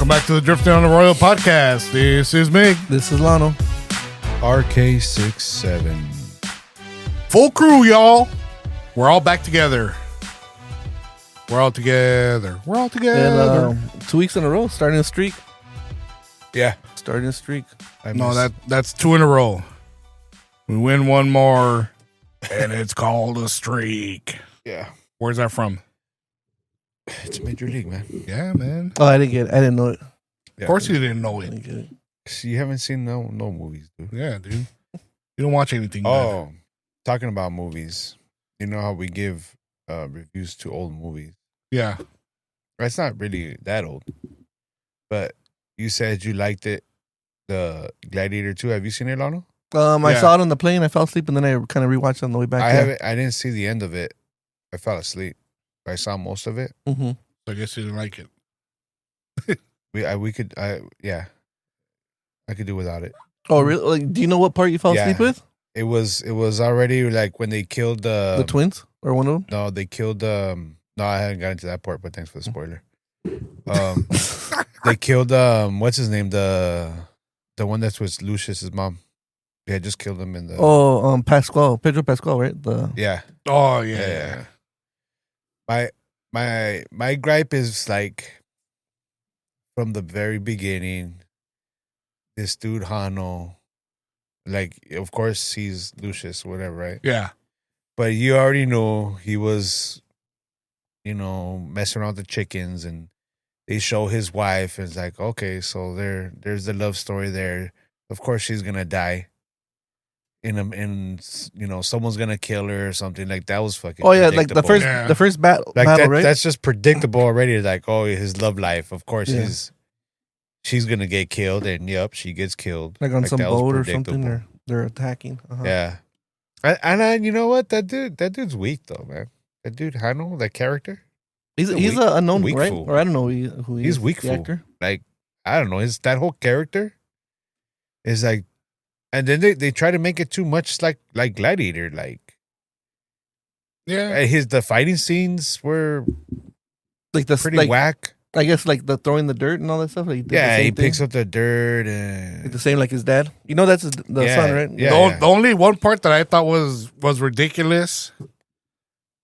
Welcome back to the Drifting on the Royal podcast. This is Mig. This is Lano. RK67. Full crew, y'all. We're all back together. We're all together. And, 2 weeks in a row, starting a streak. Yeah. Starting a streak. That's 2 in a row. We win one more, and it's called a streak. Yeah. Where's that from? It's Major League, man. Yeah, man. Oh, I didn't get it. I didn't know it. Yeah. Of course you didn't know I it. didn't get it. You haven't seen no movies, dude. Yeah, dude. You don't watch anything. Oh, talking about movies. You know how we give reviews to old movies? Yeah. It's not really that old. But you said you liked it, the Gladiator 2. Have you seen it, Lano? I saw it on the plane. I fell asleep, and then I kind of rewatched it on the way back. I didn't see the end of it. I fell asleep. I saw most of it. Mm-hmm. I guess you didn't like it. I could do without it. Oh, really? Like, do you know what part you fell asleep with? It was already like when they killed The twins? Or one of them? No, they killed no, I hadn't gotten to that part, but thanks for the spoiler. They killed what's his name? The one that's with Lucius's mom. They had just killed him in the Pedro Pascal, right? Yeah. Oh, yeah. My gripe is like from the very beginning, this dude Hano, like of course he's Lucius, whatever, right? Yeah. But you already know he was, messing around with the chickens, and they show his wife, and it's like, okay, so there's the love story there. Of course she's gonna die. Someone's gonna kill her or something. Like that was fucking. Oh yeah, like the first battle, right? That's just predictable already. Like, oh, his love life. Of course, she's gonna get killed, and yep, she gets killed. Like on some boat or something, or they're attacking. Uh-huh. Yeah, and you know what? That dude's weak though, man. That dude Hano, that character. He's an unknown, right? Fool. Or I don't know who he is. He's weak, the fool. actor. Like I don't know. That whole character is like. And then they try to make it too much like Gladiator, like the fighting scenes were like pretty whack. I guess like the throwing the dirt and all that stuff. Like he picks up the dirt and like the same like his dad. You know that's the son, right? Yeah. The only one part that I thought was ridiculous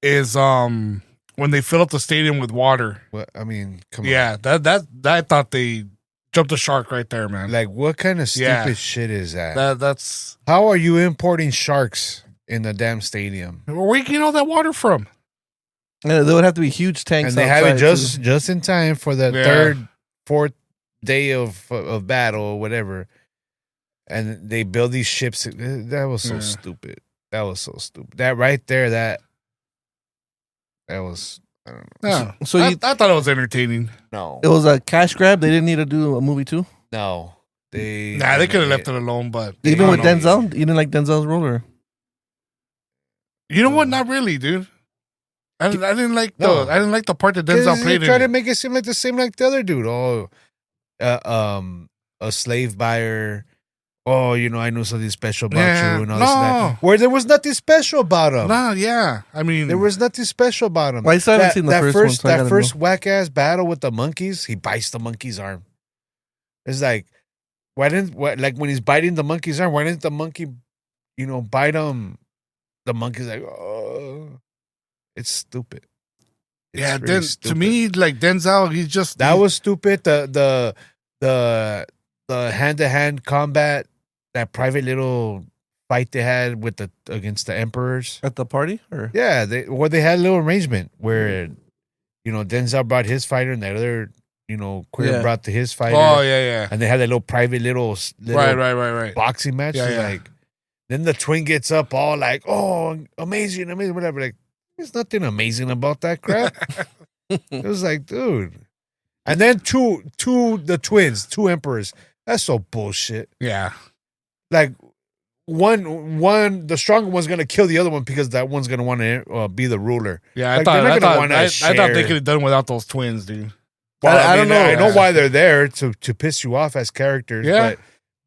is when they fill up the stadium with water. Well, I mean, come on. Yeah, that I thought they jumped the shark right there, man. Like, what kind of stupid shit is that? That's how are you importing sharks in the damn stadium? Where are you getting all that water from? And there would have to be huge tanks, and they have it just in time for the fourth day of battle or whatever. And they build these ships. That was so stupid. That was so stupid. That right there, that was. I don't know. No. So I thought it was entertaining. No. It was a cash grab. They didn't need to do a movie too. No. They could have left it alone, but even with Denzel, you didn't like Denzel's role, or? You know what? Not really, dude. I didn't like the part that Denzel played. They tried to make it seem like the same like the other dude. Oh, a slave buyer. Oh, I know something special about you and all this and that. Where there was nothing special about him. No, yeah. I mean, there was nothing special about him. Well, I still haven't seen the first one. That first whack ass battle with the monkeys, he bites the monkey's arm. It's like, like when he's biting the monkey's arm, why didn't the monkey, bite him? The monkey's like, oh, it's stupid. It's really stupid. To me, like Denzel, he's just that was stupid. The hand to hand combat. That private little fight they had against the emperors at the party, or they had a little arrangement where Denzel brought his fighter and that other queer brought his fighter. Oh yeah, and they had that little private little right boxing match. Like then the twin gets up all like, oh, amazing, whatever. Like there's nothing amazing about that crap. It was like, dude, and then two emperors. That's so bullshit. Yeah. Like one, the stronger one's gonna kill the other one because that one's gonna want to be the ruler. Yeah, like, I thought they could have done without those twins, dude. Well, I don't know. I know why they're there to piss you off as characters. Yeah,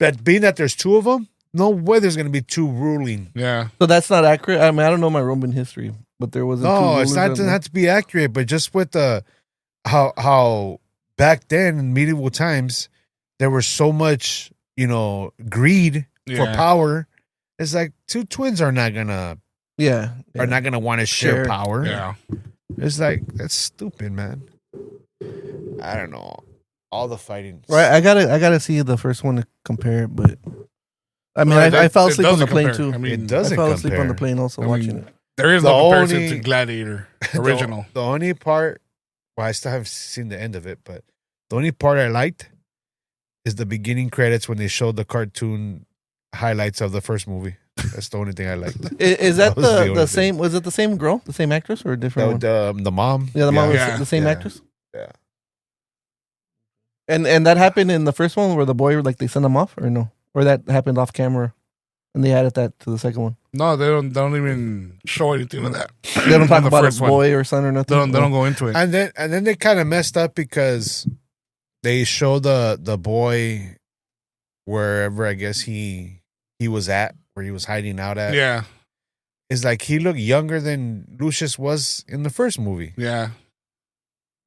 but being that there's two of them, no way there's gonna be two ruling. Yeah, so that's not accurate. I mean, I don't know my Roman history, but there wasn't. No, it's not. It doesn't have to be accurate, but just with the how back then in medieval times, there was so much, greed for power. It's like two twins are not gonna want to share power. Yeah. It's like, that's stupid, man. I don't know. All the fighting. Right, I gotta see the first one to compare it, but I mean, I fell asleep on the plane too. I mean, it doesn't I fell asleep compare. on the plane also watching it. There is The no comparison only- to Gladiator original. The only part, well, I still haven't seen the end of it, but the only part I liked is the beginning credits when they showed the cartoon highlights of the first movie. That's the only thing I liked. Is that That was the the only same? Was it the same girl, the same actress, or a different one? The mom. Yeah, the mom was Yeah. the same Yeah. actress. Yeah. And that happened in the first one where the boy like they sent him off, or no, or that happened off camera, and they added that to the second one. No, they don't even show anything of that. They don't talk In the about a first one. boy or son or nothing. They don't go into it. And then they kind of messed up because they show the boy wherever I guess he was at, where he was hiding out at. Yeah. It's like he looked younger than Lucius was in the first movie. Yeah.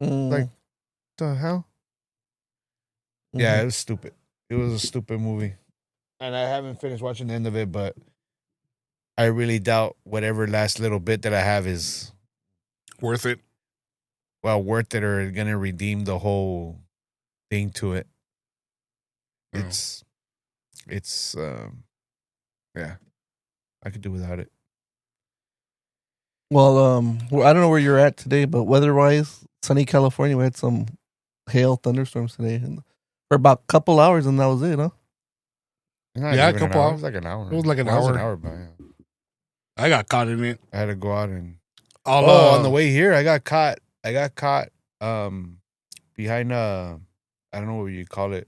Like, the hell? Mm-hmm. Yeah, it was stupid. It was a stupid movie. And I haven't finished watching the end of it, but I really doubt whatever last little bit that I have is Worth it. worth it or gonna redeem the whole thing to it. Oh. It's yeah. I could do without it. Well, I don't know where you're at today, but weather-wise, sunny California, we had some hail thunderstorms today, and for about a couple hours, and that was it, huh? Not Yeah, a even an couple hour. hours. It was like an hour. It was like an Well, it was hour. but yeah. I got caught in it. I had to go out and I'll, on the way here I got caught behind I don't know what you call it.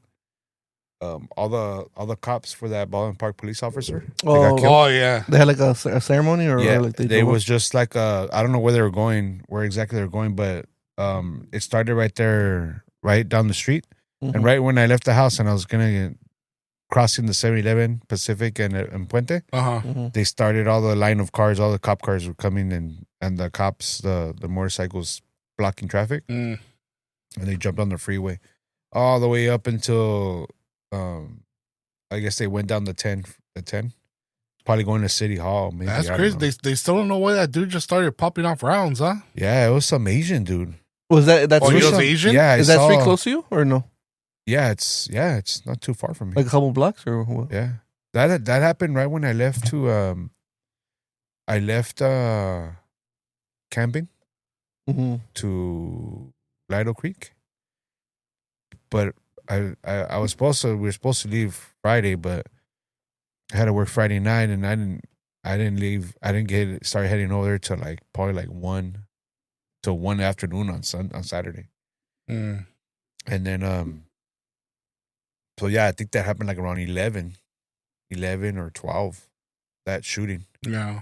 All the cops for that Baldwin Park police officer. They got killed. Oh yeah. They had like a ceremony, or Yeah, like they drove was just like I don't know where they were going, where exactly they were going, but it started right there, right down the street, up? and right when I left the house and I was gonna crossing the 7-Eleven Pacific and Puente, Mhm. they started all the line of cars, all the cop cars were coming, and the cops, the motorcycles blocking traffic, Mm. and they jumped on the freeway all the way up until I guess they went down the 10, probably going to City Hall. Maybe, That's I don't crazy. know. They still don't know why that dude just started popping off rounds, huh? Yeah, it was some Asian dude. Was that's Oh, he was some- Asian? Yeah, is that street close to you or no? Yeah, it's not too far from me. Like a couple blocks or what? Yeah, that happened right when I left to camping Mm-hmm. to Lido Creek, but we were supposed to leave Friday, but I had to work Friday night, and I didn't leave. I didn't start heading over there till probably 1 till 1 afternoon on Saturday. Mm. And then so yeah, I think that happened like around 11 or 12, that shooting. Yeah.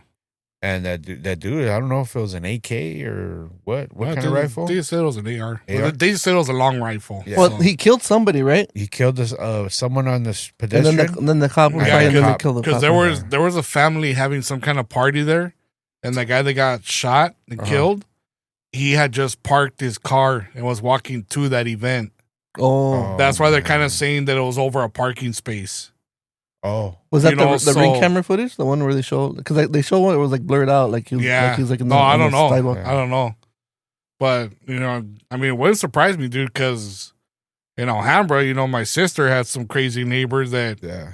And that dude, I don't know if it was an AK or what Well, kind of rifle. They just said it was an AR. AR? They just said it was a long rifle. Yeah. Well, So- he killed somebody, right? He killed someone on this And pedestrian. then the cop was Yeah, fighting, and then they cop. killed the Because cop. there was a family having some kind of party there, and the guy that got shot and killed, he had just parked his car and was walking to that event. Oh, That's why they're kind man. of saying that it was over a parking space. Oh, was that you know, the ring so- camera footage? The one where they show, because they show one, it was like blurred out, like he was, Yeah. like he was like in No, the, I on don't the know. sidewalk. Yeah. I don't know, but I mean, it wouldn't surprise me, dude, because in Alhambra, my sister had some crazy neighbors that yeah.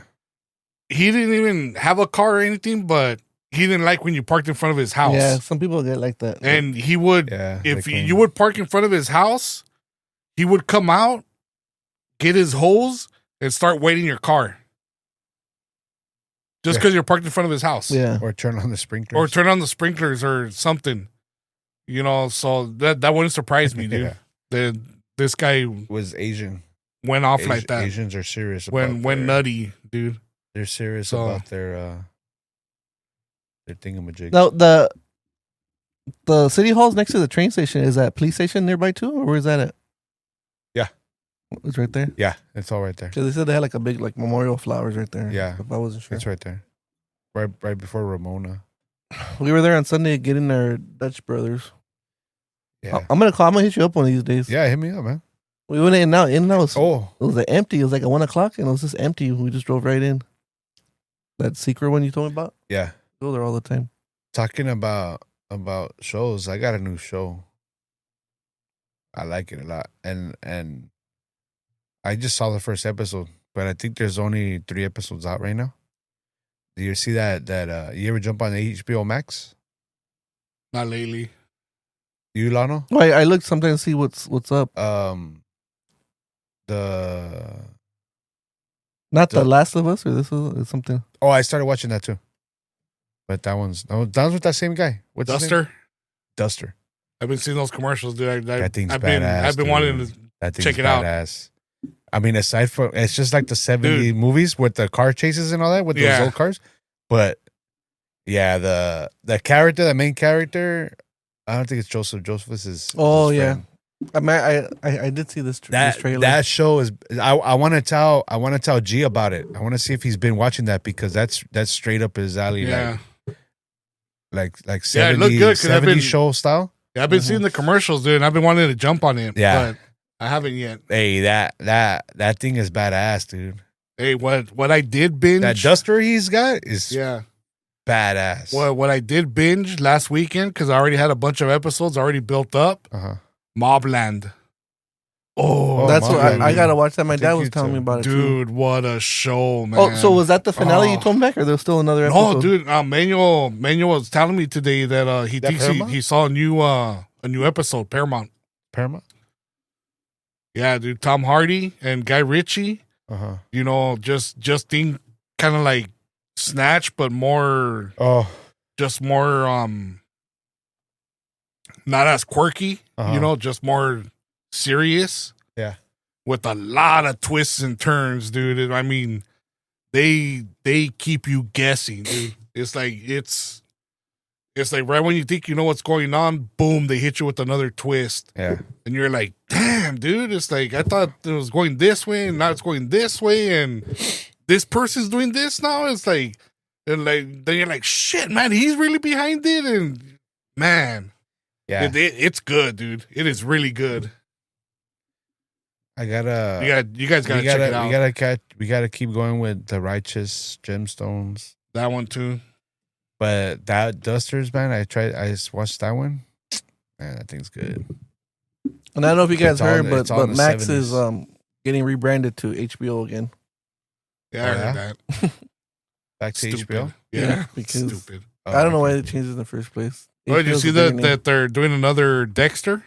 he didn't even have a car or anything, but he didn't like when you parked in front of his house. Yeah, some people get like that. And he would, Yeah. if like you would park in front of his house, he would come out, get his hose, and start waiting your car. Just Yeah. because you're parked in front of his house. Yeah, or turn on the sprinklers. Or turn on the sprinklers or something. So that wouldn't surprise me, dude. Yeah. That this guy Was Asian. went off like that. Asians are serious. Went about nutty, dude. They're serious So- about their thingamajig. now the city hall's next to the train station. Is that police station nearby too, or where's that at? Yeah. It's right there. Yeah, it's all right there. Because they said they had like a big like memorial flowers right there. Yeah. If I wasn't sure. It's right there. Right before Ramona. We were there on Sunday getting our Dutch brothers. Yeah. I'm gonna hit you up one of these days. Yeah, hit me up, man. We went in and out. In and out was, Oh, it was like empty. It was like at 1 o'clock, and it was just empty. We just drove right in. That secret one you told me about. yeah. Go there all the time. Talking about shows, I got a new show. I like it a lot, and I just saw the first episode, but I think there's only 3 episodes out right now. Do you see that? You ever jump on HBO Max? Not lately. You, Lano? Well, I look sometimes to see what's up. The Not The Last of Us, or this is something. Oh, I started watching that too. But that one's with that same guy. What's his name? Duster. Duster. I've been seeing those commercials, dude. That thing's I've badass. been wanting to that thing's check it out. badass. I mean, aside from it's just like the 70 movies with the car chases and all that with those old cars. But yeah, the main character, I don't think it's Joseph. Joseph is his friend. I mean, I did see this trailer. That show is. I want to tell G about it. I want to see if he's been watching that because that's straight up his alley. Yeah. Like it 70, looked good 70 show style. Yeah, I've been seeing the commercials, dude. And I've been wanting to jump on it. Yeah. But I haven't yet. Hey, that thing is badass, dude. Hey, what I did binge. That Duster he's got is badass. What I did binge last weekend, because I already had a bunch of episodes already built up. Mobland. Oh, that's what I gotta watch that. My dad was telling me about it, dude. What a show, man! Oh, so was that the finale you told me back, or there was still another episode? No, dude. Manuel was telling me today that he thinks he saw a new episode. Paramount. Yeah, dude. Tom Hardy and Guy Ritchie. You know, just think kind of like Snatch, but more. Just more. Not as quirky. You know, just more serious. Yeah. With a lot of twists and turns, dude. And I mean, they keep you guessing, dude. It's like right when you think you know what's going on, boom, they hit you with another twist. Yeah. And you're like, damn, dude. It's like I thought it was going this way, and now it's going this way, and this person's doing this now. It's like, and like then you're like, shit, man, he's really behind it, and man, yeah, it's good, dude. It is really good. You guys gotta check it out. We gotta keep going with the Righteous Gemstones. That one too. But that Dusters, man, I just watched that one. Man, that thing's good. And I don't know if you guys heard, but Max 70s. is getting rebranded to HBO again. Yeah, I heard that. Back to HBO? Yeah, because stupid. I don't know why they changed it in the first place. Oh, did you see that they're doing another Dexter?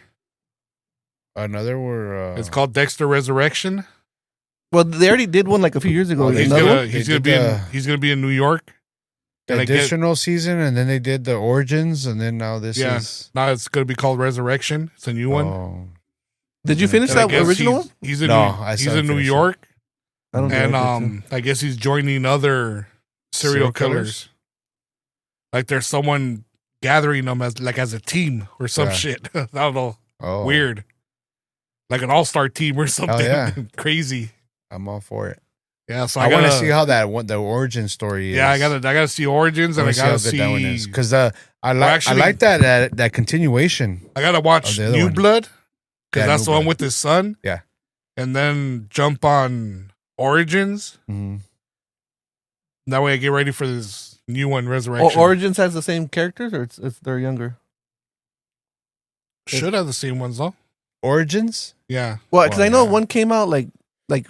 It's called Dexter Resurrection. Well, they already did one like a few years ago. He's gonna be in New York. The additional season, and then they did the Origins, and then now this is now it's gonna be called Resurrection. It's a new one. Did you finish that original one? He's in New York. I don't and I guess he's joining other serial killers. Like there's someone gathering them as a team or some shit. I don't know. Weird. Like an all-star team or something. Crazy. I'm all for it. Yeah, so I want to see how the origin story is. Yeah, I gotta see Origins, and I gotta see that one is because I like that continuation. I gotta watch New Blood because that's the one with his son. Yeah, and then jump on Origins. Mm-hmm. That way, I get ready for this new one, Resurrection. Origins has the same characters, or it's they're younger. Should have the same ones though. Origins? Yeah. Well, because I know one came out like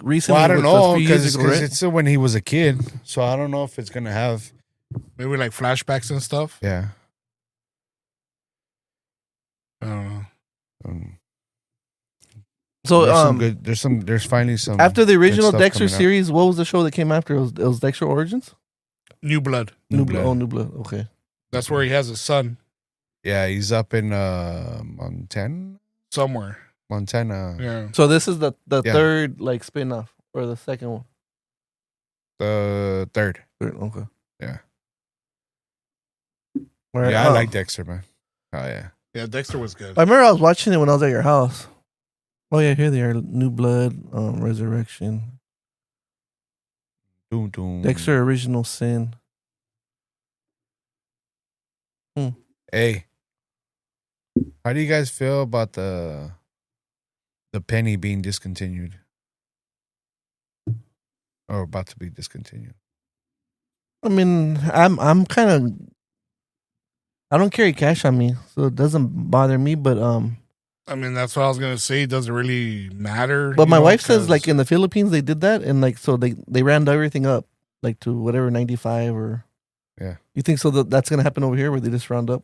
recently. Well, I don't know because it's when he was a kid, so I don't know if it's gonna have maybe like flashbacks and stuff. Yeah. I don't know. So there's finally some after the original Dexter series. What was the show that came after? It was Dexter Origins. New Blood. New Blood. Okay. That's where he has a son. Yeah, he's up in Montana. Somewhere. Montana. Yeah. So this is the third like spin-off or the second one? The third. Okay. Yeah. Right. Yeah, I like Dexter, man. Oh yeah. Yeah, Dexter was good. I remember I was watching it when I was at your house. Oh yeah, here they are. New Blood, Resurrection. Doom, doom. Dexter Original Sin. Hey. How do you guys feel about the the penny being discontinued or about to be discontinued? I mean, I'm kind of. I don't carry cash on me, so it doesn't bother me. But I mean, that's what I was gonna say. It doesn't really matter. But you my know, wife says 'cause- like in the Philippines they did that, and like so they round everything up like to whatever 95 or. Yeah. You think so that's gonna happen over here where they just round up?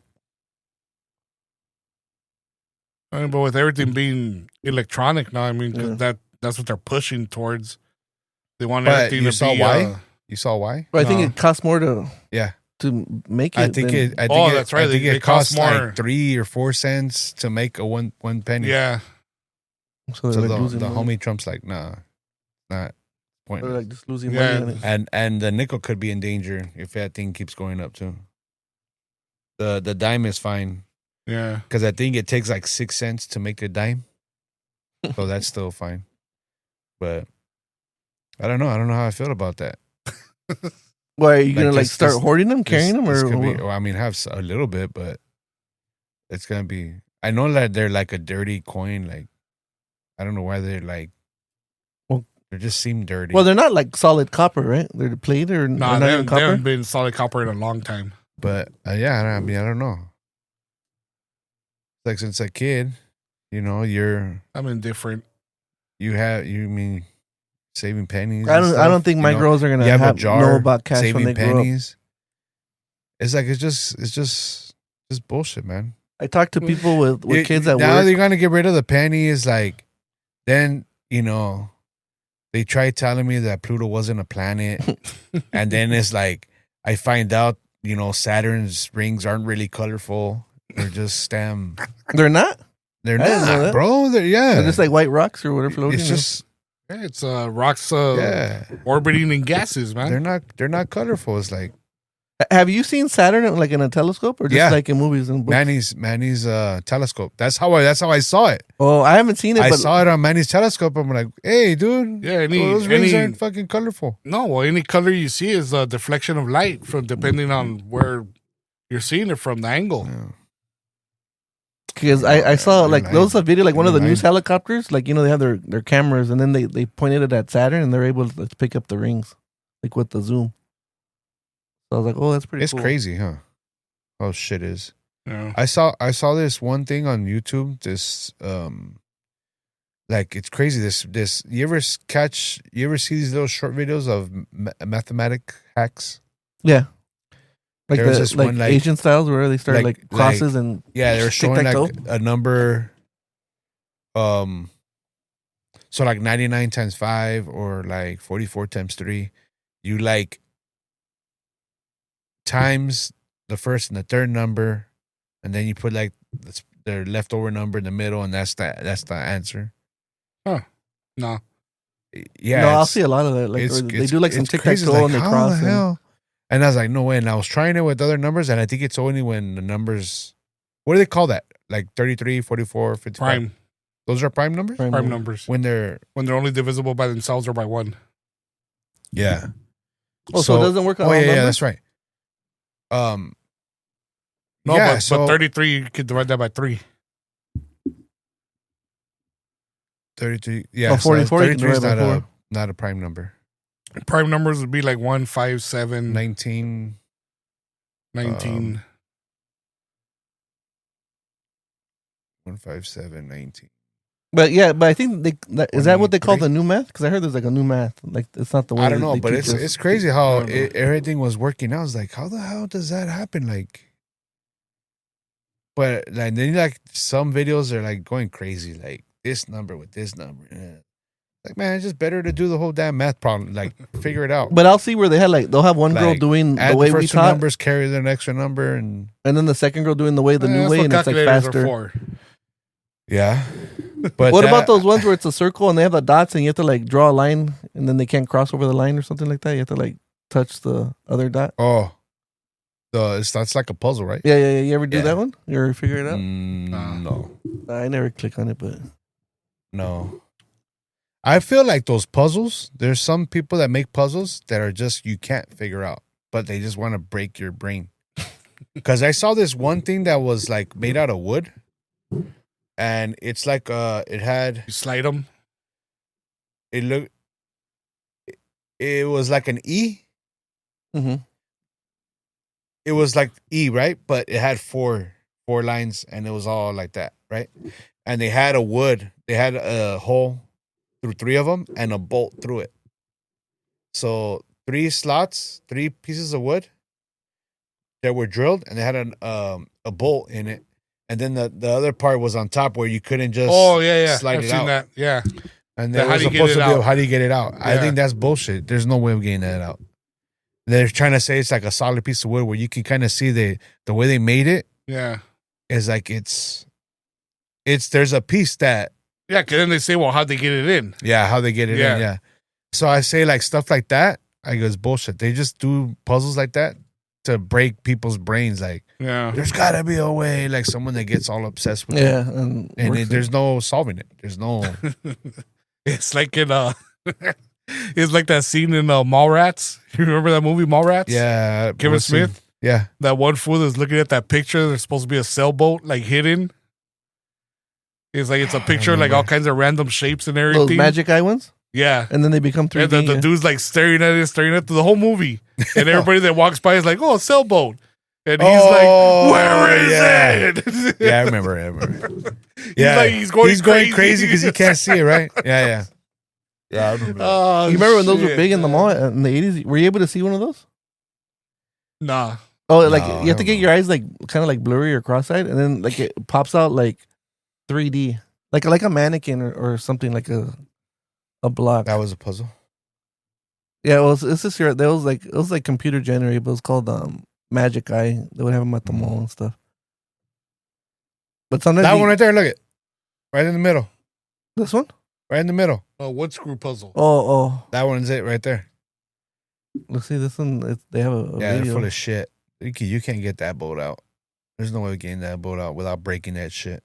I mean, but with everything being electronic now, I mean, 'cause Yeah. that's what they're pushing towards. They want But everything you to saw be. why? You saw why? But I think No. it costs more to Yeah. make it. I think than- it. I think Oh, it, that's right. I think They it cost costs more. like 3 or 4 cents to make a one penny. Yeah, So So they're like the losing money. homie Trump's like, nah, not They're pointless. like just losing Yeah. money on it. And the nickel could be in danger if that thing keeps going up too. The dime is fine yeah. because I think it takes like 6 cents to make a dime, so that's still fine. But I don't know. I don't know how I feel about that. Why are you gonna like this- start this- hoarding them, carrying them, This or could be, what? well, I mean, have a little bit, but it's gonna be. I know that they're like a dirty coin. Like I don't know why they're like. Well- They just seem dirty. Well, they're not like solid copper, right? They're plate or No, they're not they even haven't copper. been solid copper in a long time. But yeah, I mean, I don't know. Like since a kid, you know, I'm indifferent. you mean saving pennies. I and don't. stuff, I don't think my you know? girls are gonna You have a know jar about cash when saving they grow up. pennies. It's like it's just bullshit, man. I talk to people with kids at now work. they're gonna get rid of the pennies. Like then you know they tried telling me that Pluto wasn't a planet, and then it's like I find out Saturn's rings aren't really colorful. They're just They're not. They're I didn't know not, that. bro. They're just like white rocks or whatever floating. It's just Yeah, it's rocks yeah. orbiting in gases, man. They're not colorful. It's like Have you seen Saturn like in a telescope or just Yeah. like in movies and books? Manny's telescope. That's how I saw it. Oh, I haven't seen it. I but saw it on Manny's telescope. I'm like, hey, dude. Yeah, Those rings aren't fucking colorful. No, well, any color you see is a deflection of light from depending on where you're seeing it from, the angle. Yeah. Because I saw You're like lying. there was a video like one of the You're news lying. helicopters, like they have their cameras and then they pointed it at Saturn and they're able to pick up the rings like with the zoom. So I was like, oh, that's pretty It's cool. crazy, huh? How shit is. Yeah. I saw this one thing on YouTube. This like it's crazy. This you ever see these little short videos of mathematic hacks? Yeah. Like There's the this like one, like- Asian styles where they start like crosses and Yeah, they were showing like tic-tac-toe? a number. So like 99 times 5 or like 44 times 3. You like times the first and the third number, and then you put like their leftover number in the middle, and that's the answer. No. Yeah, no, I'll it's- see a lot of that. Like it's- or they it's- do like some it's tic crazy. tac It's toe like, and they how cross. the hell? And I was like, no way. And I was trying it with other numbers, and I think it's only when the numbers, what do they call that? Like 33, 44, 55. Prime Those are prime numbers? prime numbers. When they're, When they're only divisible by themselves or by one. yeah. Oh, so it doesn't work on all yeah, numbers? that's right. No, yeah, but so 33, you could divide that by 3. 33, yeah. Oh, so 44 you can 33 is divide by not a, 4. not a prime number. Prime numbers would be like 1, 5, 7, 19. 19. 157, 19. But yeah, but I think is that what they call 23? the new math? Because I heard there's like a new math. Like it's not the way I don't know, they but teach us. it's crazy how I don't know. everything was working out. I was like, how the hell does that happen? Like, but like then like some videos are like going crazy, like this number with this number. Yeah. Like, man, it's just better to do the whole damn math problem. Like, figure it out. But I'll see where they had like they'll have one girl Like, doing Add the way the we first two taught, numbers, carry the extra number, and and then the second girl doing the way the new That's way, what and it's like calculators are faster. for. yeah. But What that- about those ones where it's a circle and they have the dots and you have to like draw a line and then they can't cross over the line or something like that? You have to like touch the other dot. Oh, that's like a puzzle, right? Yeah. You ever do Yeah. that one? You ever figure it out? No. I never click on it, but No. I feel like those puzzles, there's some people that make puzzles that are just you can't figure out, but they just want to break your brain. Because I saw this one thing that was like made out of wood. and it's like it had You slide them. it looked it was like an E. Mm-hmm. It was like E, right? But it had four lines, and it was all like that, right? And they had a hole through 3 of them, and a bolt through it. So 3 slots, 3 pieces of wood that were drilled, and they had a bolt in it, and then the other part was on top where you couldn't just slide I've it seen out. that. Yeah. And Then that was supposed to be how do you get it out? I Yeah. think that's bullshit. There's no way of getting that out. They're trying to say it's like a solid piece of wood where you can kind of see the way they made it Yeah. is like there's a piece that Yeah, because then they say, well, how'd they get it in? how they get it in, yeah. So I say like stuff like that, I go, it's bullshit. They just do puzzles like that to break people's brains. Like, there's gotta be a way. Like someone that gets all obsessed with it. and There's no solving it. There's no. It's like in it's like that scene in Mallrats. You remember that movie Mallrats? Yeah, Kevin Smith. Yeah, that one fool that's looking at that picture. There's supposed to be a sailboat like hidden. It's like it's a picture like all kinds of random shapes and everything. Those magic eye ones. Yeah, and then they become 3D. And the dude's like staring at it through the whole movie, and everybody that walks by is like, "Oh, a sailboat." And he's like, "Where is it?" Yeah, I remember. He's going crazy because he can't see it, right? Yeah. I remember. You remember when those were big in the mall in the 80s? Were you able to see one of those? Nah. Oh, like you have to get your eyes like kind of like blurry or cross-eyed, and then like it pops out like 3D, like a mannequin or something, like a block. That was a puzzle. Yeah, well, it's just here. It was like computer generated, but it was called Magic Eye. They would have them at the mall and stuff. But sometimes that one right there, look it, right in the middle. This one, right in the middle. Oh, wood screw puzzle. Oh, that one's it right there. Let's see this one. They have a video. They're full of shit. You can't get that boat out. There's no way of getting that boat out without breaking that shit.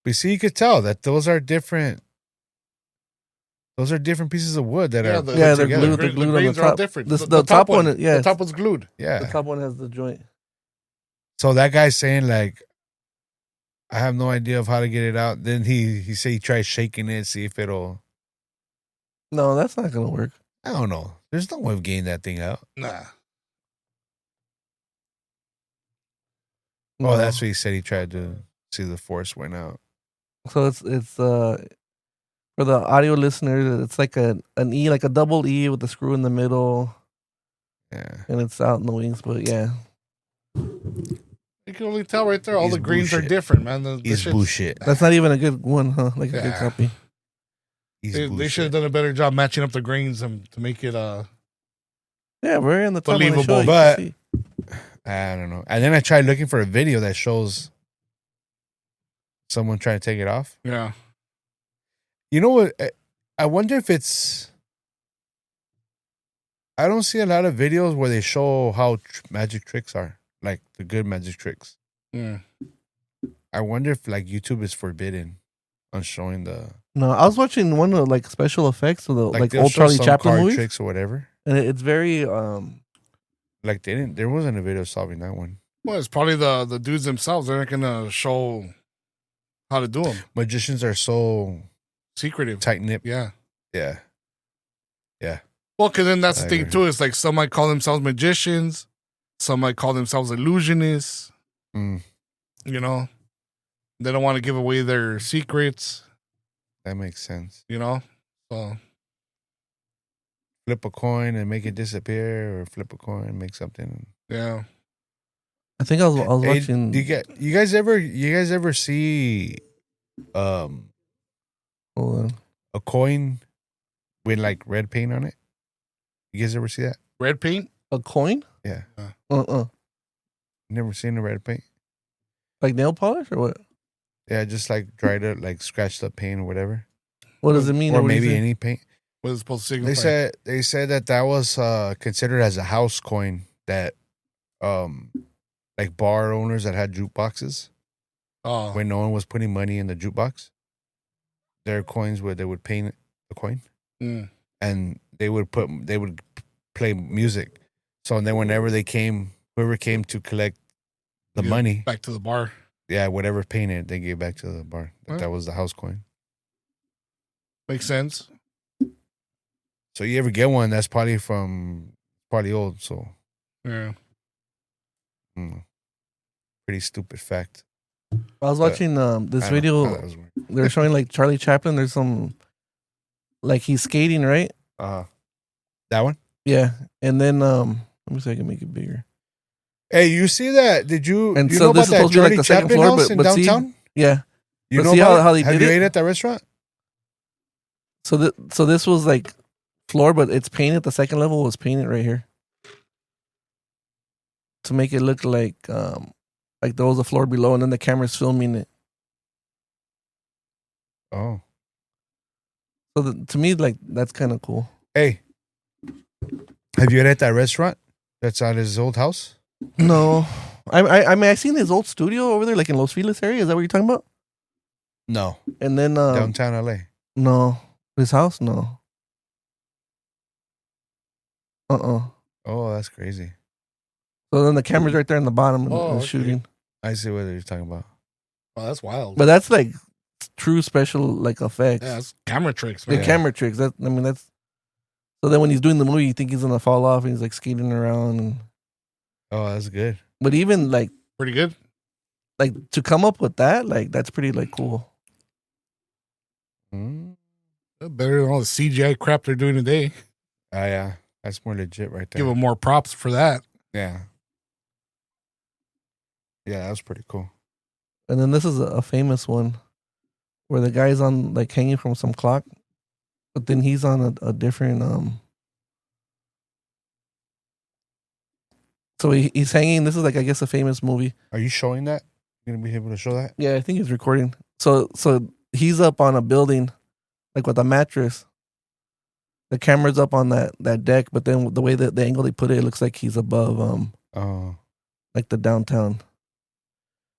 But see, you could tell that those are different. Those are different pieces of wood that are they're glued. They're glued on the top. Different. The top one, the top one's glued. Yeah, the top one has the joint. So that guy's saying like, I have no idea of how to get it out. Then he said he tried shaking it, see if it'll. No, that's not gonna work. I don't know. There's no way of getting that thing out. Nah. Oh, that's what he said. He tried to see the force went out. So it's for the audio listeners, it's like an E, like a double E with a screw in the middle. Yeah. And it's out in the wings, but yeah. You can only tell right there. All the greens are different, man. He's bullshit. That's not even a good one, huh? Like a good copy. They should have done a better job matching up the grains to make it yeah, very on the top believable. But I don't know. And then I tried looking for a video that shows someone trying to take it off. Yeah. You know what? I wonder if it's. I don't see a lot of videos where they show how magic tricks are, like the good magic tricks. Yeah. I wonder if like YouTube is forbidden on showing the. No, I was watching one of like special effects of the like old show Charlie some Chaplin card movies, tricks or whatever. and it's very like they didn't. There wasn't a video solving that one. Well, it's probably the dudes themselves. They're not gonna show how to do them. Magicians are so secretive, tight knit. Yeah. Well, because then that's the thing too. It's like some might call themselves magicians, some might call themselves illusionists. Mm. You know, they don't want to give away their secrets. That makes sense. You know, so flip a coin and make it disappear, or flip a coin and make something. Yeah. I think I was watching. You guys ever see Hold on. a coin with like red paint on it? You guys ever see that? Red paint? A coin? Yeah. Never seen the red paint? Like nail polish or what? Yeah, just like dried up, like scratched up paint or whatever. What does it mean? Or maybe any paint. What is it supposed to signify? They said that was considered as a house coin that like bar owners that had jukeboxes. Oh. When no one was putting money in the jukebox, there are coins where they would paint the coin. Mm. And they would play music. So then whenever whoever came to collect the money back to the bar. Yeah, whatever painted, they gave back to the bar. Huh? That was the house coin. Makes sense. So you ever get one that's probably old. So Yeah. Pretty stupid fact. I was watching this video. They're showing like Charlie Chaplin. There's some like he's skating, right? That one? Yeah. And then let me see if I can make it bigger. Hey, you see that? Did you? And you so know this about is supposed that to be like Charlie the second Chaplin floor, house in but see, downtown? yeah. You but know see about how they Have did you it? ate at that restaurant? So this was like floor, but it's painted. The second level was painted right here to make it look like there was a floor below, and then the camera's filming it. Oh, So to me, like that's kind of cool. hey, have you ate at that restaurant that's at his old house? No, I mean I seen his old studio over there, like in Los Feliz area. Is that what you're talking about? No, And then downtown LA. no, his house, no. Oh, that's crazy. So then the camera's right there in the bottom and okay. shooting. I see what you're talking about. Oh, that's wild. But that's like true special like effects. Yeah, that's camera tricks, The man. camera tricks. That's so then when he's doing the movie, you think he's gonna fall off and he's like skating around. And, Oh, that's good. but even like Pretty good. to come up with that, like that's pretty like cool. Better than all the CGI crap they're doing today. Yeah, that's more legit right there. Give them more props for that. Yeah. Yeah, that was pretty cool. And then this is a famous one where the guy's on like hanging from some clock, but then he's on a different So he's hanging. This is like I guess a famous movie. Are you showing that? You gonna be able to show that? Yeah, I think he's recording. So he's up on a building, like with a mattress. The camera's up on that deck, but then the way that the angle they put it, it looks like he's above like the downtown.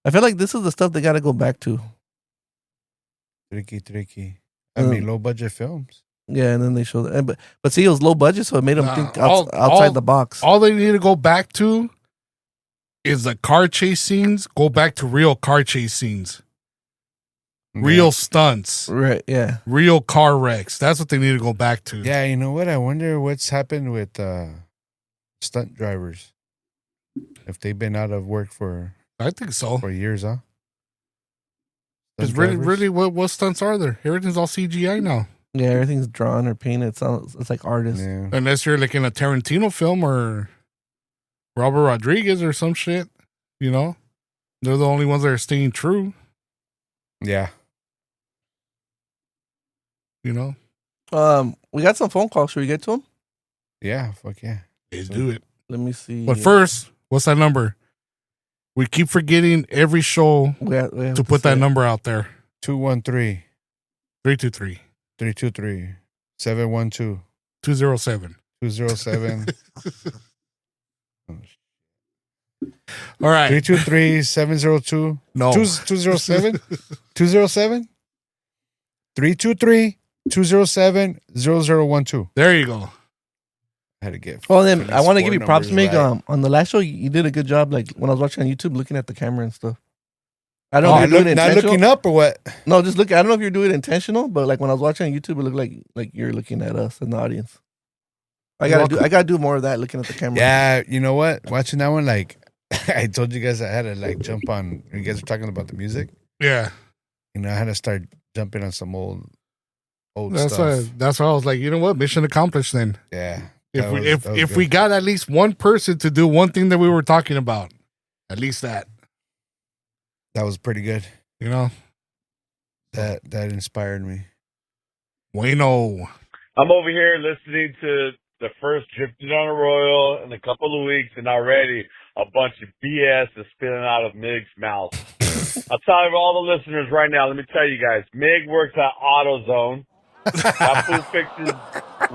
I feel like this is the stuff they got to go back to. Tricky. I mean, low budget films. Yeah, and then they show that. But see, it was low budget, so it made them think outside the box. All they need to go back to is the car chase scenes. Go back to real car chase scenes. Real stunts. Right, yeah. Real car wrecks. That's what they need to go back to. Yeah, you know what? I wonder what's happened with stunt drivers. If they've been out of work for I think so. For years, huh? Because really, what stunts are there? Everything's all CGI now. Yeah, everything's drawn or painted. It's like artists. Yeah. Unless you're like in a Tarantino film or Robert Rodriguez or some shit, you know? They're the only ones that are staying true. Yeah. You know? We got some phone calls. Should we get to them? Yeah, fuck yeah. Let's do it. Let me see. But first, what's that number? We keep forgetting every show we have to put that number out there. 213 323 323 712 207 207 All right. 323 702 No. 207 207 323 207 0012. There you go. I had to get. Oh, then I want to give you props, Mig. Right. On the last show, you did a good job. Like when I was watching on YouTube, looking at the camera and stuff. I don't know if you're doing it not intentional. looking up or what? No, just look. I don't know if you're doing it intentional, but like when I was watching on YouTube, it looked like you're looking at us in the audience. I gotta do more of that, looking at the camera. Yeah, you know what? Watching that one, like I told you guys, I had to like jump on. You guys were talking about the music. Yeah. You know, I had to start jumping on some old stuff. That's why I was like, you know what? Mission accomplished then. Yeah. If we got at least one person to do one thing that we were talking about, at least that. That was pretty good. You know? That inspired me. Bueno. I'm over here listening to the first Drifting on Arroyo in a couple of weeks, and already a bunch of BS is spilling out of Mig's mouth. I'll tell you all the listeners right now, let me tell you guys, Mig works at AutoZone. That fool fixes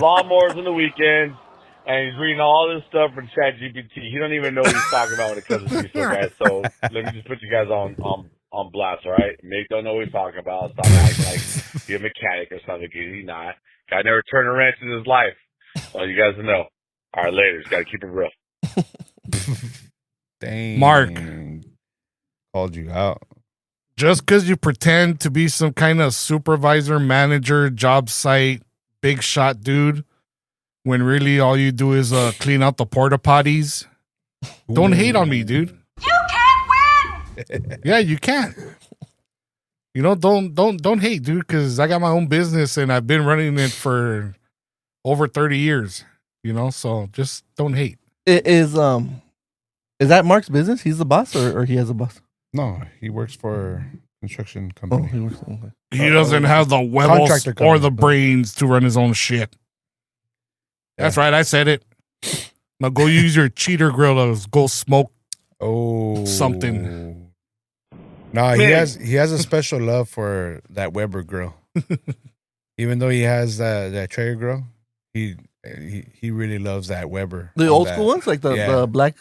lawnmowers on the weekends, and he's reading all this stuff from ChatGPT. He don't even know what he's talking about when it comes to diesel, guys. So let me just put you guys on blast, all right? Mig don't know what he's talking about. Stop acting like you're a mechanic or something, because he's not. Guy never turned a wrench in his life. Well, you guys know. All right, later. Got to keep it real. Dang. Mark called you out. Just because you pretend to be some kind of supervisor, manager, job site, big shot dude, when really all you do is clean out the porta potties. Don't hate on me, dude. You can't win. Yeah, you can't. You know, don't hate, dude, because I got my own business and I've been running it for over 30 years. You know, so just don't hate. Is that Mark's business? He's the boss, or he has a boss? No, he works for a construction Oh, company. he works. Okay. He doesn't have the huevos Contractor or company. the brains to run his own shit. That's right, I said it. Now go use your cheater grill to go smoke. Oh, Something. No, he has a special love for that Weber grill. Even though he has that Traeger grill, he really loves that Weber. The old school ones, like the black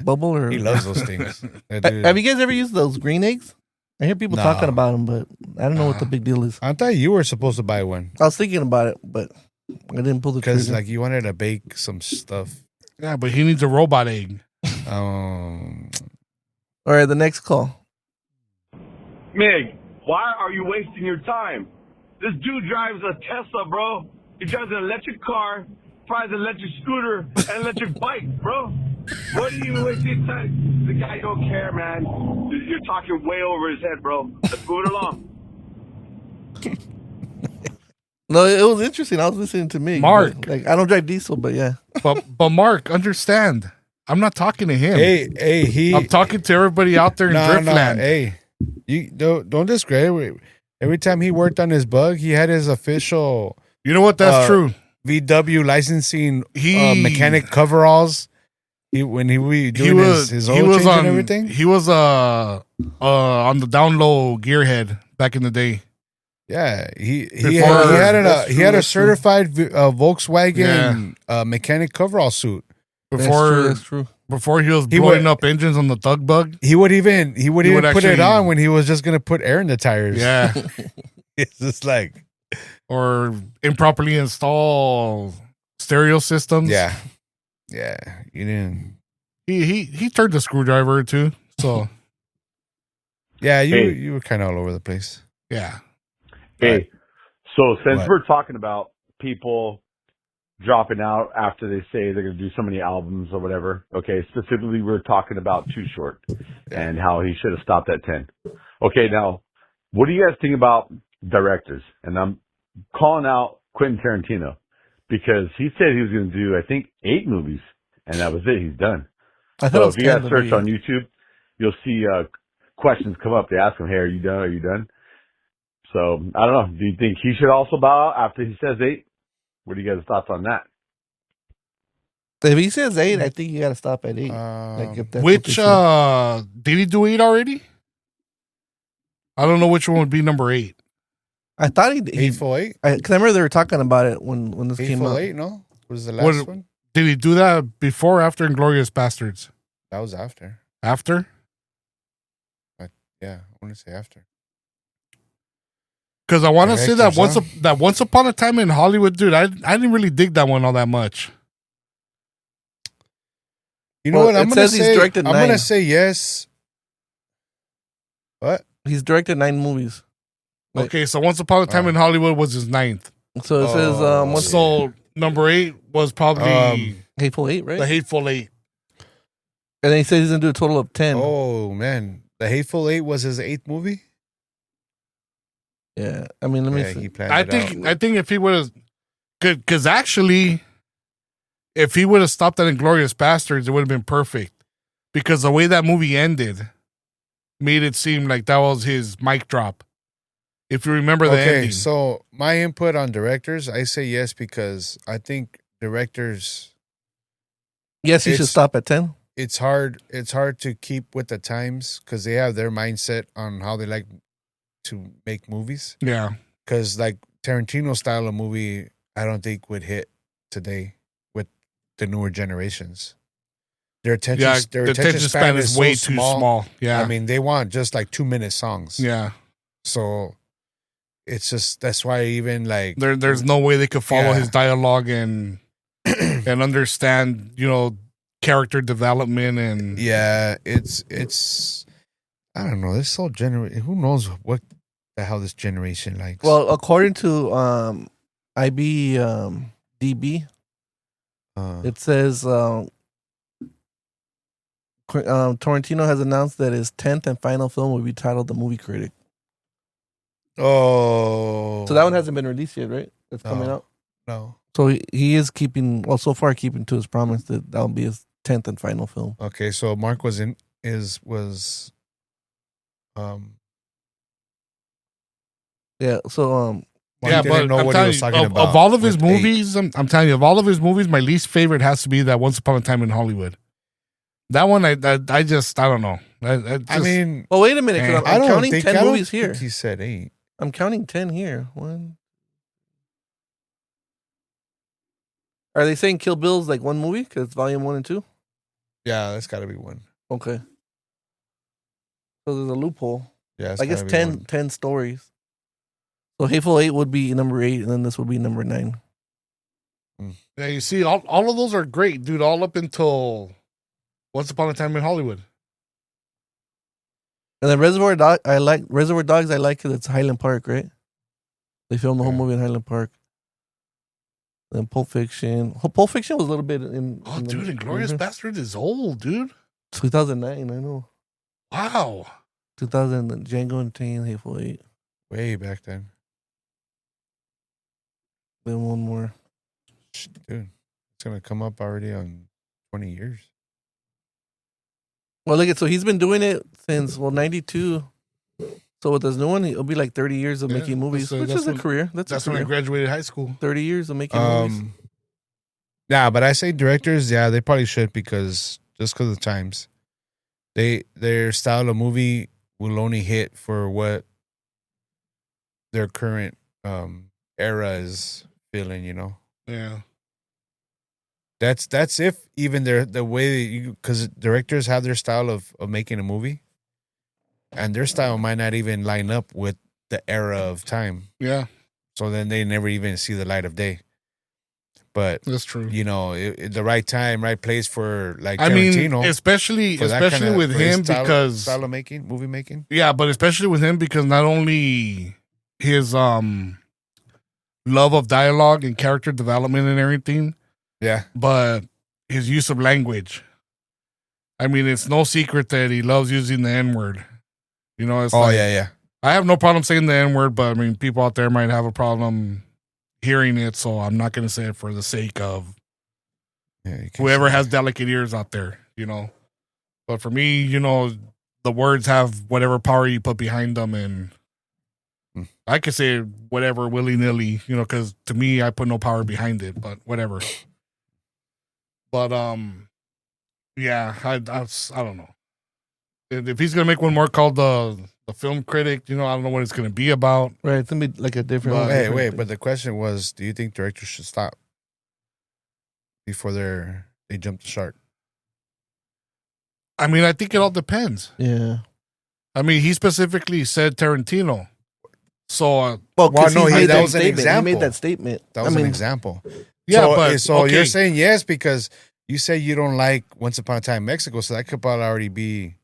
bubble, or He loves those things. Have you guys ever used those green eggs? I hear people talking about them, but I don't know what the big deal is. I thought you were supposed to buy one I was thinking about it, but I didn't pull the because trigger. like you wanted to bake some stuff. Yeah, but he needs a robot egg. All right, the next call. Mig, why are you wasting your time? This dude drives a Tesla, bro. He drives an electric car, drives an electric scooter, and an electric bike, bro. What are you wasting time? The guy don't care, man. You're talking way over his head, bro. Let's move it along. No, it was interesting. I was listening to me. Mark. Like, I don't drive diesel, but yeah. But Mark, understand. I'm not talking to him. I'm talking to everybody out there in Driftland. Hey, you don't discredit. Every time he worked on his bug, he had his official. You know what? That's true. VW licensing mechanic coveralls. His oil change and everything. He was on the down low gearhead back in the day. Yeah, he had a certified Volkswagen mechanic coverall suit. That's true. Before he was blowing up engines on the Thug Bug. He would even put it actually- on when he was just gonna put air in the tires. Yeah. It's just like, or improperly install stereo systems. yeah, you didn't. He turned the screwdriver or two. So Yeah, Hey. you were kind of all over the place. yeah. Hey, so since What? we're talking about people dropping out after they say they're going to do so many albums or whatever, okay, specifically we're talking about Too Short and how he should have stopped at 10. Okay, now, what do you guys think about directors? And I'm calling out Quentin Tarantino because he said he was going to do, I think, 8 movies, and that was it. He's done. I thought So it was if you guys 10 search to on YouTube, you'll see questions come up. They ask him, hey, are you done? Are you done? So, I don't know. Do you think he should also bow out after he says 8? What are you guys' thoughts on that? If he says 8, I think you got to stop at 8. Like if that's what Which they say. did he do 8 already? I don't know which one would be number 8. I thought he Hateful Eight. because I remember they were talking about it when this came Hateful out. Eight. No, was the last one? Did he do that before or after Inglourious Bastards? That was after. After? Yeah, I want to say after. Because I want to say that Directors, Once Upon a Time in Hollywood, dude, I didn't really dig that one all that much. You know Well, what? I'm it gonna says he's say. directed I'm 9. gonna say yes. What? He's directed 9 movies. Like- Okay, so Once Upon a Time in Hollywood was his 9th. So it says what's So number 8 was probably Hateful Eight, right? the Hateful Eight. And then he says he's gonna do a total of 10. Oh man, the Hateful Eight was his 8th movie. Yeah, I mean, let me Yeah, see. he planned I it think out. if he would have, because actually, if he would have stopped at Inglourious Bastards, it would have been perfect. Because the way that movie ended made it seem like that was his mic drop. If you remember the Okay, ending. so my input on directors, I say yes because I think directors. Yes, he should It's- stop at 10. It's hard. It's hard to keep with the times because they have their mindset on how they like to make movies. Yeah. Because like Tarantino style of movie, I don't think would hit today with the newer generations. Their attention, Yeah, their the attention span is so way too small. Yeah. I mean, they want just like 2-minute songs. Yeah. So it's just that's why even like There's no way they could follow Yeah. his dialogue and understand, character development and yeah, it's I don't know. This whole generation, who knows what the hell this generation likes? Well, according to IBDB, it says Tarantino has announced that his 10th and final film will be titled The Movie Critic. Oh. So that one hasn't been released yet, right? It's coming out. No. So he is keeping, well, so far keeping to his promise that that'll be his 10th and final film. Okay, so Mark was yeah, Mark but didn't know I'm what he telling was you, talking about. of all of his with eight. movies, I'm telling you, of all of his movies, my least favorite has to be that Once Upon a Time in Hollywood. That one, I don't know. I mean, well, wait a minute, because I'm counting 10 movies here. He said 8. I'm counting 10 here. One. Are they saying Kill Bill's like one movie? Because it's volume 1 and 2? Yeah, that's got to be one. Okay. So there's a loophole. Yeah, I guess 10 stories. So Hateful Eight would be number 8, and then this would be number 9. Yeah, you see, all of those are great, dude, all up until Once Upon a Time in Hollywood. And then Reservoir Dogs, I like because it's Highland Park, right? They filmed the whole movie in Highland Park. Then Pulp Fiction. Pulp Fiction was a little bit in. Oh, dude, Inglourious Bastard is old, dude. 2009, I know. Wow. 2000, Django Unchained, Hateful Eight. Way back then. Then one more. Dude, it's going to come up already on 20 years. Well, look at, so he's been doing it since, 92. So with this new one, it'll be like 30 years of making movies, which is a career. That's when I graduated high school. 30 years of making movies. Yeah, but I say directors, yeah, they probably should because of the times. Their style of movie will only hit for what their current era is feeling, you know? Yeah. That's if even the way because directors have their style of making a movie, and their style might not even line up with the era of time. Yeah. So then they never even see the light of day. But that's true. You know, the right time, right place for like Tarantino. I mean, especially with him because style of movie making. Yeah, but especially with him because not only his love of dialogue and character development and everything. Yeah. But his use of language. I mean, it's no secret that he loves using the N-word. You know, it's yeah. I have no problem saying the N-word, but I mean, people out there might have a problem hearing it, so I'm not going to say it for the sake of whoever has delicate ears out there, you know. But for me, you know, the words have whatever power you put behind them, and I could say whatever willy-nilly, you know, because to me, I put no power behind it, but whatever. But, yeah, I don't know. If he's going to make one more called the film critic, you know, I don't know what it's going to be about. Right, it's going to be like a different one. Wait, but the question was, do you think directors should stop before they jump the shark? I mean, I think it all depends. Yeah. I mean, he specifically said Tarantino. So, that was an example. He made that statement. That was an example. Yeah, so you're saying yes because you say you don't like Once Upon a Time in Mexico, so that could probably already be.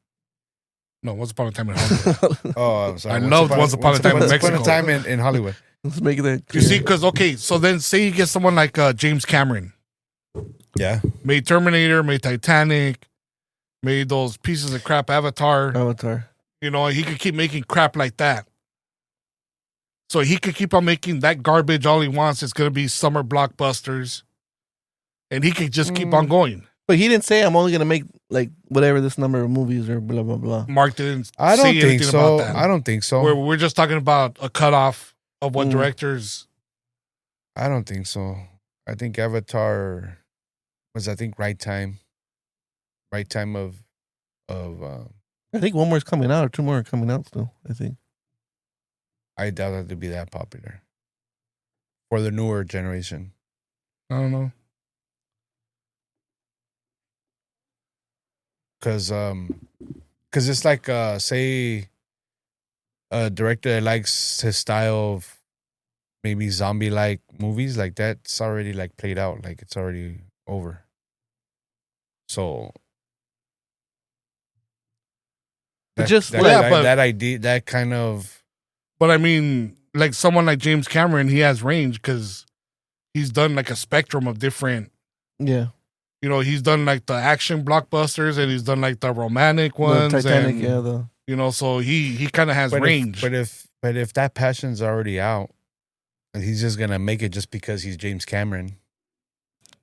No, Once Upon a Time in Hollywood. Oh, I'm sorry. I loved Once Upon a Time in Mexico. Once Upon a Time in Hollywood. Let's make that. You see, because so then say you get someone like James Cameron. Yeah. Made Terminator, made Titanic, made those pieces of crap Avatar. You know, he could keep making crap like that. So he could keep on making that garbage all he wants. It's going to be summer blockbusters. And he could just keep on going. But he didn't say I'm only going to make like whatever this number of movies or blah, blah, blah. Mark didn't I don't say think anything so. about that. I don't think so. We're just talking about a cutoff of what directors. I don't think so. I think Avatar was, right time. Right time of I think one more is coming out or two more are coming out still, I think. I doubt it to be that popular for the newer generation. I don't know. Because it's like, say, a director that likes his style of maybe zombie-like movies, like that's already like played out, like it's already over. So That idea, that kind of. But I mean, like someone like James Cameron, he has range because he's done like a spectrum of different. Yeah. You know, he's done like the action blockbusters and he's done like the romantic ones. The Titanic, and, you know, so he kind of has range. But if that passion's already out, and he's just gonna make it just because he's James Cameron,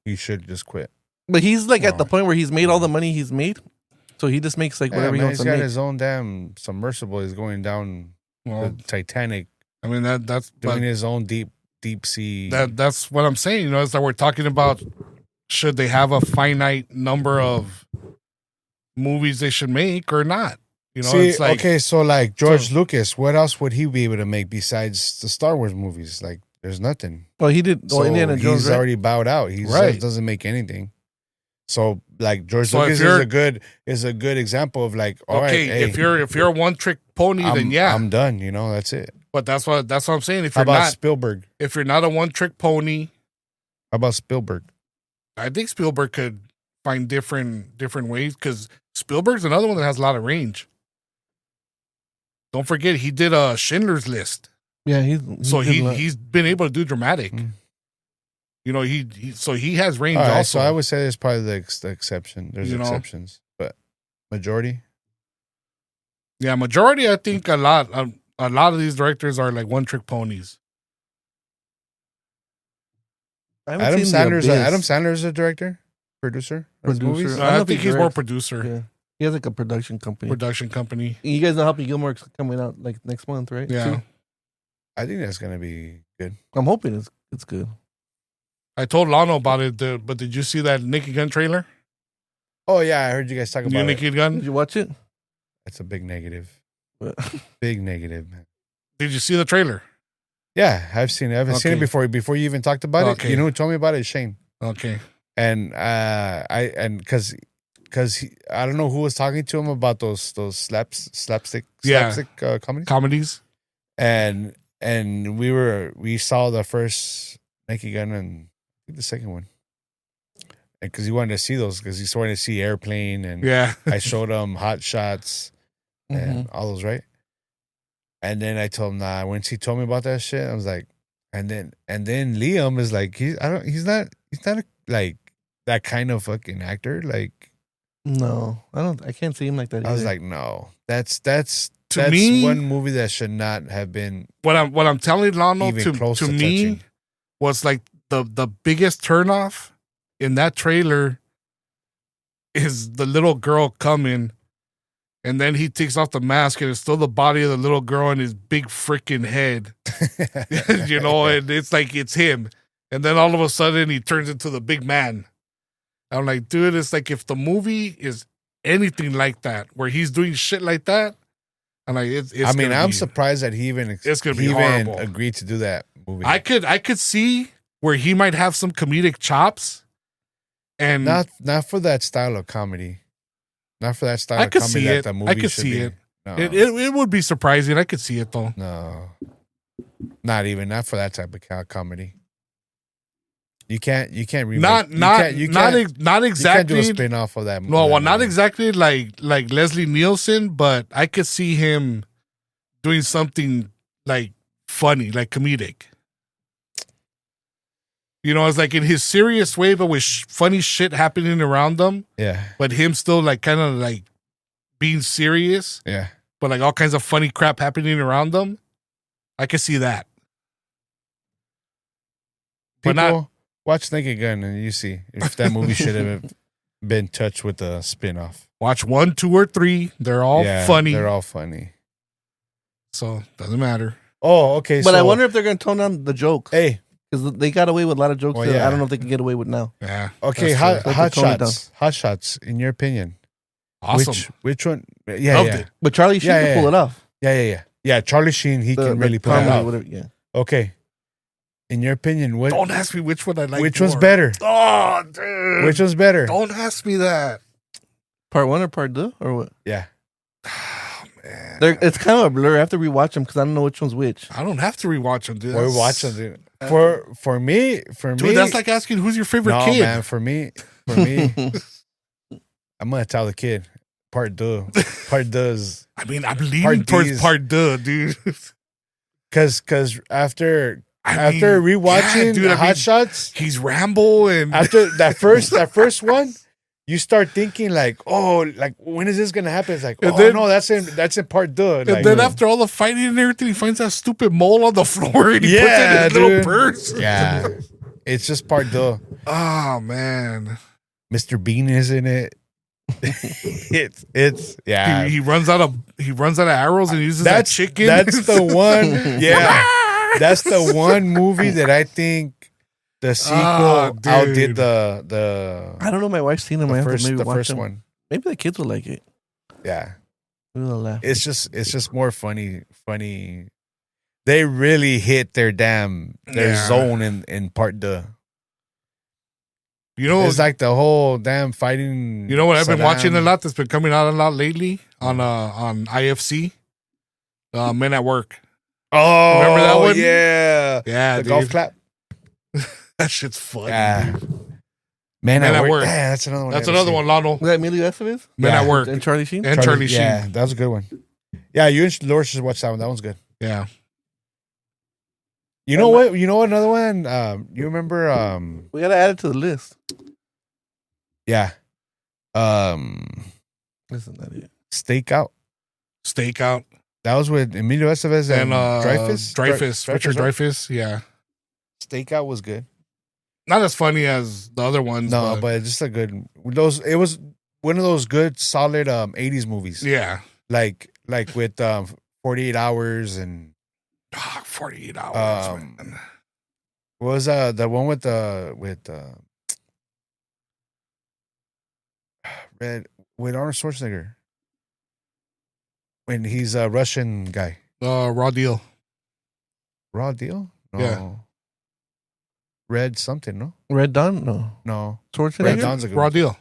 he should just quit. But he's like at the point where he's made all the money he's made, so he just makes like whatever he wants to make. He's got his own damn submersible. He's going down the Titanic. I mean that's doing his own deep sea. That's what I'm saying. You know, it's that we're talking about. Should they have a finite number of movies they should make or not? You know, it's like, okay, so like George Lucas, what else would he be able to make besides the Star Wars movies? Like, there's nothing. Well, he did. So Indiana Jones, he's already bowed out. He doesn't make anything. So like George Lucas is a good example of like, all right, hey, if you're a one trick pony, then yeah, I'm done. You know, that's it. But that's what I'm saying. If How you're about not Spielberg? If you're not a one trick pony, how about Spielberg? I think Spielberg could find different ways because Spielberg's another one that has a lot of range. Don't forget, he did a Schindler's List. Yeah, he's been able to do dramatic. You know, he has range right, also. So I would say there's probably the exception. There's exceptions, but majority. Yeah, majority. I think a lot of these directors are like one trick ponies. Adam Sandler's a director, producer. Movies? I think he's more producer. Yeah. He has like a production company. You guys know Happy Gilmore's coming out like next month, right? Yeah. Too? I think that's gonna be good. I'm hoping it's good. I told Lano about it, but did you see that Naked Gun trailer? Oh yeah, I heard you guys talk about Naked Gun. Did you watch it? That's a big negative. Big negative, man. Did you see the trailer? Yeah, I've seen it. I've seen it before you even talked about it. You know who told me about it? Shane. Okay. And because I don't know who was talking to him about those slapstick comedies. And we saw the first Naked Gun and I think the second one. And because he wanted to see those, because he wanted to see Airplane, and I showed him Hot Shots and all those, right? And then I told him, nah. Once he told me about that shit, I was like, and then Liam is like, he's not like that kind of fucking actor. Like, no, I can't see him like that either. I was like, no, that's me, one movie that should not have been. What I'm telling Lano to me touching. Was like the biggest turnoff in that trailer is the little girl coming. And then he takes off the mask and it's still the body of the little girl and his big freaking head. You know, and it's like it's him. And then all of a sudden he turns into the big man. I'm like, dude, it's like if the movie is anything like that, where he's doing shit like that, I'm like, I'm surprised that he even agreed to do that movie. I could see where he might have some comedic chops. And not for that style of comedy. Not for that style of comedy see that it. the movie I could should see be. it. No. It would be surprising. I could see it though. No, not for that type of comedy. You can't remake. Not exactly. You can't do a spin off of that movie. No, well, not exactly like Leslie Nielsen, but I could see him doing something like funny, like comedic. You know, it's like in his serious way, but with funny shit happening around them. Yeah. But him still like kind of like being serious. Yeah. But like all kinds of funny crap happening around them. I can see that. People watch Naked Gun and you see if that movie should have been touched with a spin-off. Watch 1, 2, or 3. They're all funny. They're all funny. So doesn't matter. Oh, okay. But I wonder if they're gonna tone down the jokes. Hey. Because they got away with a lot of jokes that I don't know if they can get away with now. Yeah. Okay, Hot Shots, in your opinion. Awesome. Which one? Loved it. But Charlie Sheen can pull it off. Yeah, Charlie Sheen, he can really pull it off. Whatever, yeah. Okay. In your opinion, what? Don't ask me which one I like. Which one's better? Oh, dude. Which one's better? Don't ask me that. Part 1 or part 2 or what? Yeah. Oh, man. It's kind of a blur. I have to rewatch them because I don't know which one's which. I don't have to rewatch them, dude. We're watching them. For me, dude, that's like asking who's your favorite kid. No, man, for me, I'm gonna tell the kid. Part 2 is I mean, I'm leaning towards part deux, dude. Because after rewatching Hot Shots, he's Rambo, and after that first one, you start thinking like, oh, like when is this gonna happen? It's like, no, that's in part deux. And like, then after all the fighting and everything, he finds that stupid mole on the floor and he puts it in his little purse. Yeah, it's just part deux. Oh man, Mr. Bean is in it. it's yeah. He runs out of arrows and uses that chicken. That's the one. Yeah, that's the one movie that I think the sequel outdid the. I don't know. My wife's seen them. The I first, maybe the watch first them. one. Maybe the kids will like it. Yeah, Maybe they'll laugh. it's just more funny. They really hit their zone in part deux. You know, it's like the whole damn fighting. You know what I've been watching a lot that's been coming out a lot lately on IFC? Men at Work. Oh, remember that one? Yeah, the golf clap. That shit's funny. Yeah. Men at Work. Yeah, that's another one. That's another one, Lano. Is that Emilio Estevez? Men at Work. And Charlie Sheen? And Charlie Sheen. Yeah, that was a good one. Yeah, you and Laura should watch that one. That one's good. Yeah. You know what? You know another one? You remember we gotta add it to the list. Yeah. Isn't that it? Stakeout. That was with Emilio Estevez and Dreyfuss. Richard Dreyfuss. Yeah. Stakeout was good. Not as funny as the other ones. No, but just a good. It was one of those good, solid 80s movies. Yeah. Like with 48 Hours and. 48 Hours. Man. What was the one with Arnold Schwarzenegger when he's a Russian guy? Raw Deal. Raw Deal? No. Yeah. Red something, no? Red Dawn? No. Schwarzenegger? Red Dawn's a good Raw one. Deal.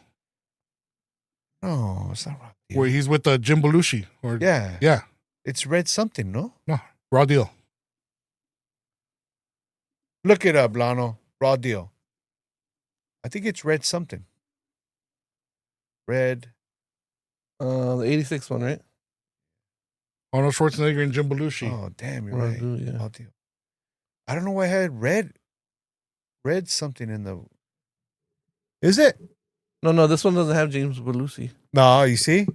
No, it's not Raw Deal. Where he's with Jim Belushi. Yeah. It's Red something, no? No. Raw Deal. Look it up, Lano. Raw Deal. I think it's Red something. Red. The 86 one, right? Arnold Schwarzenegger and Jim Belushi. Oh, damn, you're Raw right. Deal, yeah. Raw Deal. I don't know why I had red something in the. Is it? No, this one doesn't have James Belushi. No, you see?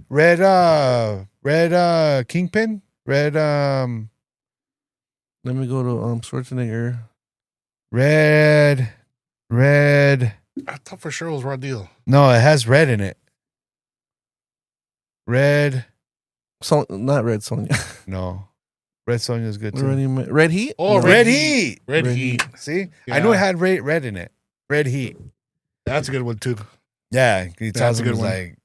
Red Kingpin? Red Let me go to Schwarzenegger. Red. I thought for sure it was Raw Deal. No, it has red in it. Red. Not Red Sonja. No. Red Sonja is good too. Red Heat? Oh, No. Red Heat. Red Heat. See? Yeah. I knew it had red in it. Red Heat. That's a good one too. Yeah. He tells That's a him good one. like,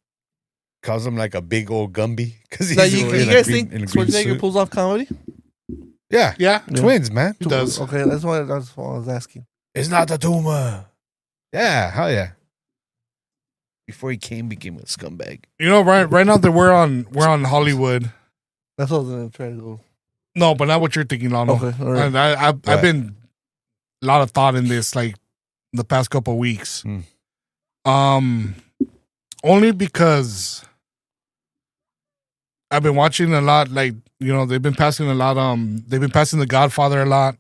calls him like a big old Gumby. Because Now, you guys think Schwarzenegger pulls off comedy? Yeah. Yeah. Twins, man. He does. Okay, that's what I was asking. It's not a tumor. Yeah, hell yeah. Before he became a scumbag. You know, right now that we're on Hollywood. That's what I was gonna try to go. No, but not what you're thinking, Lano. Okay, all right. And I've been a lot of thought in this like the past couple of weeks. Only because I've been watching a lot, like, you know, they've been passing a lot, they've been passing The Godfather a lot,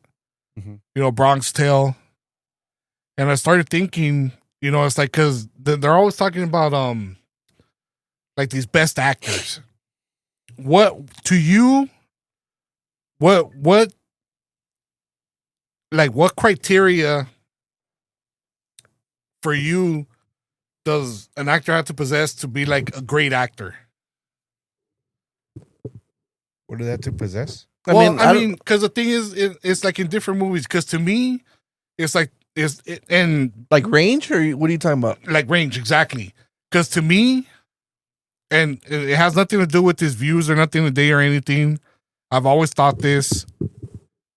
you know, Bronx Tale. And I started thinking, you know, it's like, cause they're always talking about, like these best actors. What, to you, what criteria for you does an actor have to possess to be like a great actor? What do they have to possess? I mean, because the thing is, it's like in different movies. Because to me, it's like and like range, or what are you talking about? Like range, exactly. Because to me, and it has nothing to do with his views or nothing to do or anything. I've always thought this,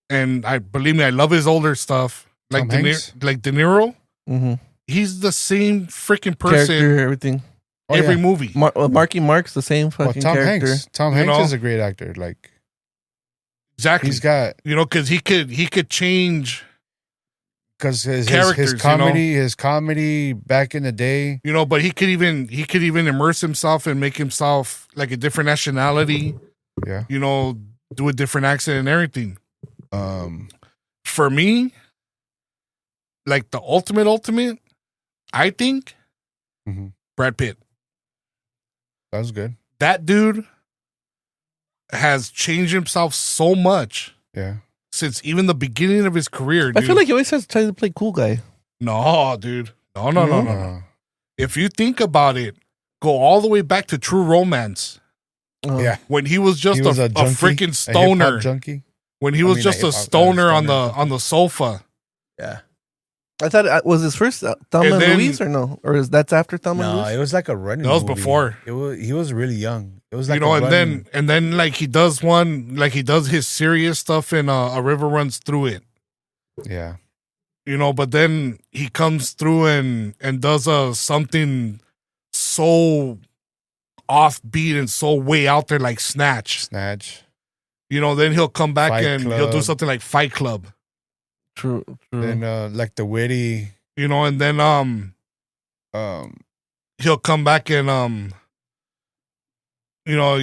and believe me, I love his older stuff, like De Niro. Mm-hmm. He's the same freaking person, character, everything, every movie. Marky Mark's the same fucking character. Tom Hanks is a great actor. Like, exactly, he's got, you know, because he could change because characters, his comedy back in the day, but he could even immerse himself and make himself like a different nationality. Yeah. Do a different accent and everything. For me, like the ultimate, I think, Brad Pitt. That was good. That dude has changed himself so much. Yeah. Since even the beginning of his career, dude. I feel like he always has tried to play cool guy. No, dude. No. If you think about it, go all the way back to True Romance. Yeah. When he was just a freaking stoner. A junkie. When he was just a stoner on the sofa. Yeah. I thought it was his first Thelma and Louise or no? Or that's after Thelma and Louise? No, it was like a running That was movie. before. He was really young. It was like and then like he does one, like he does his serious stuff in A River Runs Through It. Yeah. But then he comes through and does something so offbeat and so way out there like Snatch. Then he'll come back Fight and Club. he'll do something like Fight Club. True. Then like the witty, and then he'll come back and he'll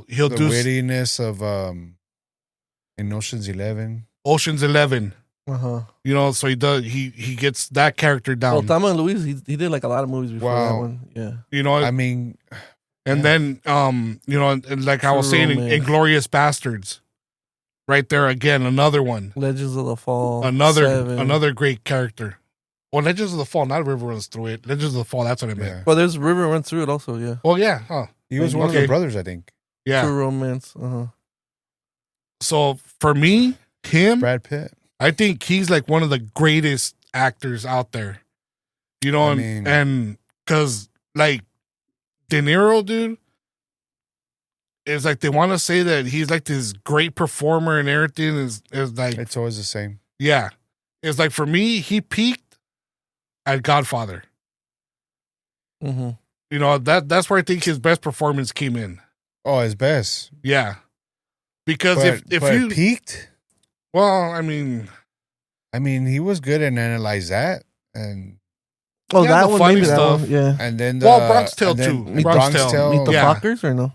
the do wittiness of in Ocean's 11. Ocean's 11. Uh-huh. So he gets that character down. Well, Thelma and Louise, he did like a lot of movies before that one. Yeah. I mean, and then and like I was saying, Inglourious Bastards. Right there again, another one. Legends of the Fall. Another great character. Well, Legends of the Fall, not River Runs Through It. Legends of the Fall, that's what I meant. Yeah. Well, there's River Runs Through It also, yeah. Well, yeah. Huh. He was one of the brothers, I think. Yeah. True Romance. Uh-huh. So for me, Brad Pitt, I think he's like one of the greatest actors out there. And because like De Niro, dude, is like they want to say that he's like this great performer and everything is like it's always the same. Yeah. It's like for me, he peaked at Godfather. That's where I think his best performance came in. Oh, his best. Yeah. Because if you peaked, well, I mean he was good in Analyze That and that one, maybe that one, yeah. And then Bronx Tale too. Bronx Tale. Meet the Fockers or no?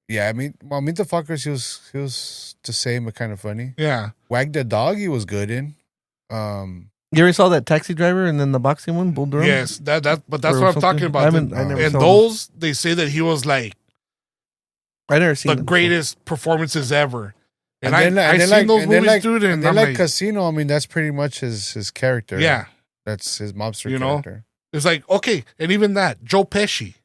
Yeah, Meet the Fockers. He was the same but kind of funny. Yeah. Wag the Dog. He was good in. You ever saw that Taxi Driver and then the boxing one, Bull Durham? Yes, but that's what I'm talking about. I never and saw those they say that he was like I never seen the greatest performances ever. And I've seen those movies, dude. And then I'm like Casino. I mean, that's pretty much his character. Yeah, that's his mobster character. It's like okay, and even that Joe Pesci.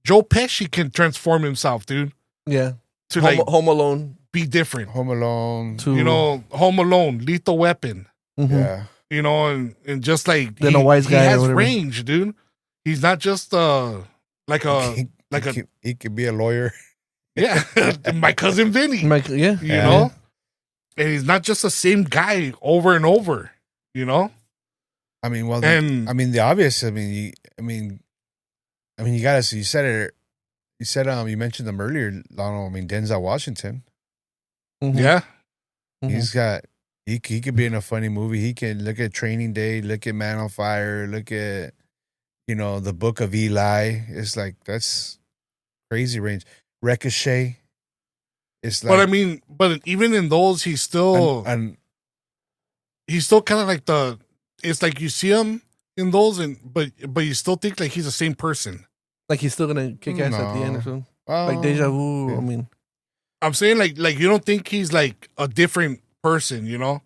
Joe Pesci can transform himself, dude. Yeah. To Home Alone. Be different. Home Alone. Home Alone, Lethal Weapon. Yeah. And just like then a wise guy. He has range, dude. He's not just he could be a lawyer. Yeah. My cousin Vinny. Yeah. You know? And he's not just the same guy over and over, I mean, the obvious, you gotta see, you mentioned them earlier, Denzel Washington. Mm-hmm. Yeah. He's got, he could be in a funny movie. He can look at Training Day, look at Man on Fire, look at, The Book of Eli. It's like, that's crazy range. Ricochet. It's like, but even in those, he's still, he's still kind of like it's like you see him in those, but you still think like he's the same person. Like he's still gonna kick ass at the end or something. Like Deja Vu. Yeah. I'm saying like you don't think he's like a different person, You know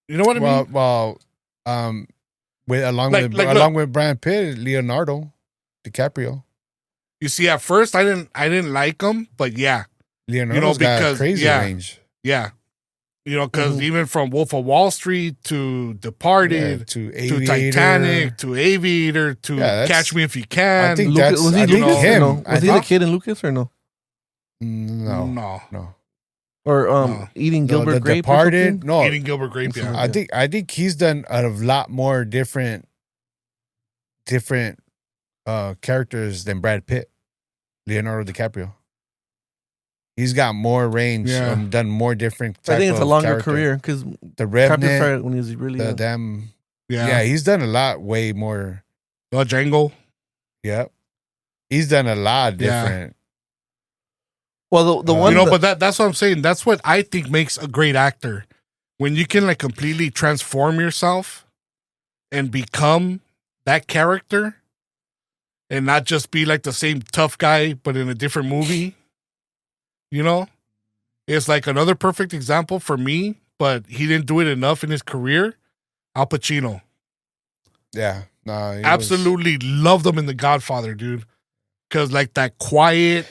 what I mean? Well, along with Brad Pitt, Leonardo DiCaprio. You see, at first I didn't like him, but yeah, Leonardo's got a crazy range. Yeah. Because even from Wolf of Wall Street to Departed to Titanic to Aviator to Catch Me If You Can. I think was he Lucas? him. No? Was he the kid in Lucas or no? No. Or Eating Gilbert Grape. Departed. No, Eating Gilbert Grape. Yeah. I think he's done a lot more different characters than Brad Pitt, Leonardo DiCaprio. He's got more range. Yeah. Done more different. I think it's a longer character. career because The Carpenter Revenant, started when he was really the young. damn. Yeah. Yeah, he's done a lot, way more. Django. Yep. He's done a lot different. Well, the one, but that's what I'm saying. That's what I think makes a great actor. When you can like completely transform yourself and become that character and not just be like the same tough guy, but in a different movie, you know, it's like another perfect example for me, but he didn't do it enough in his career. Al Pacino. Yeah. No, absolutely loved him in The Godfather, dude. Cause like that quiet,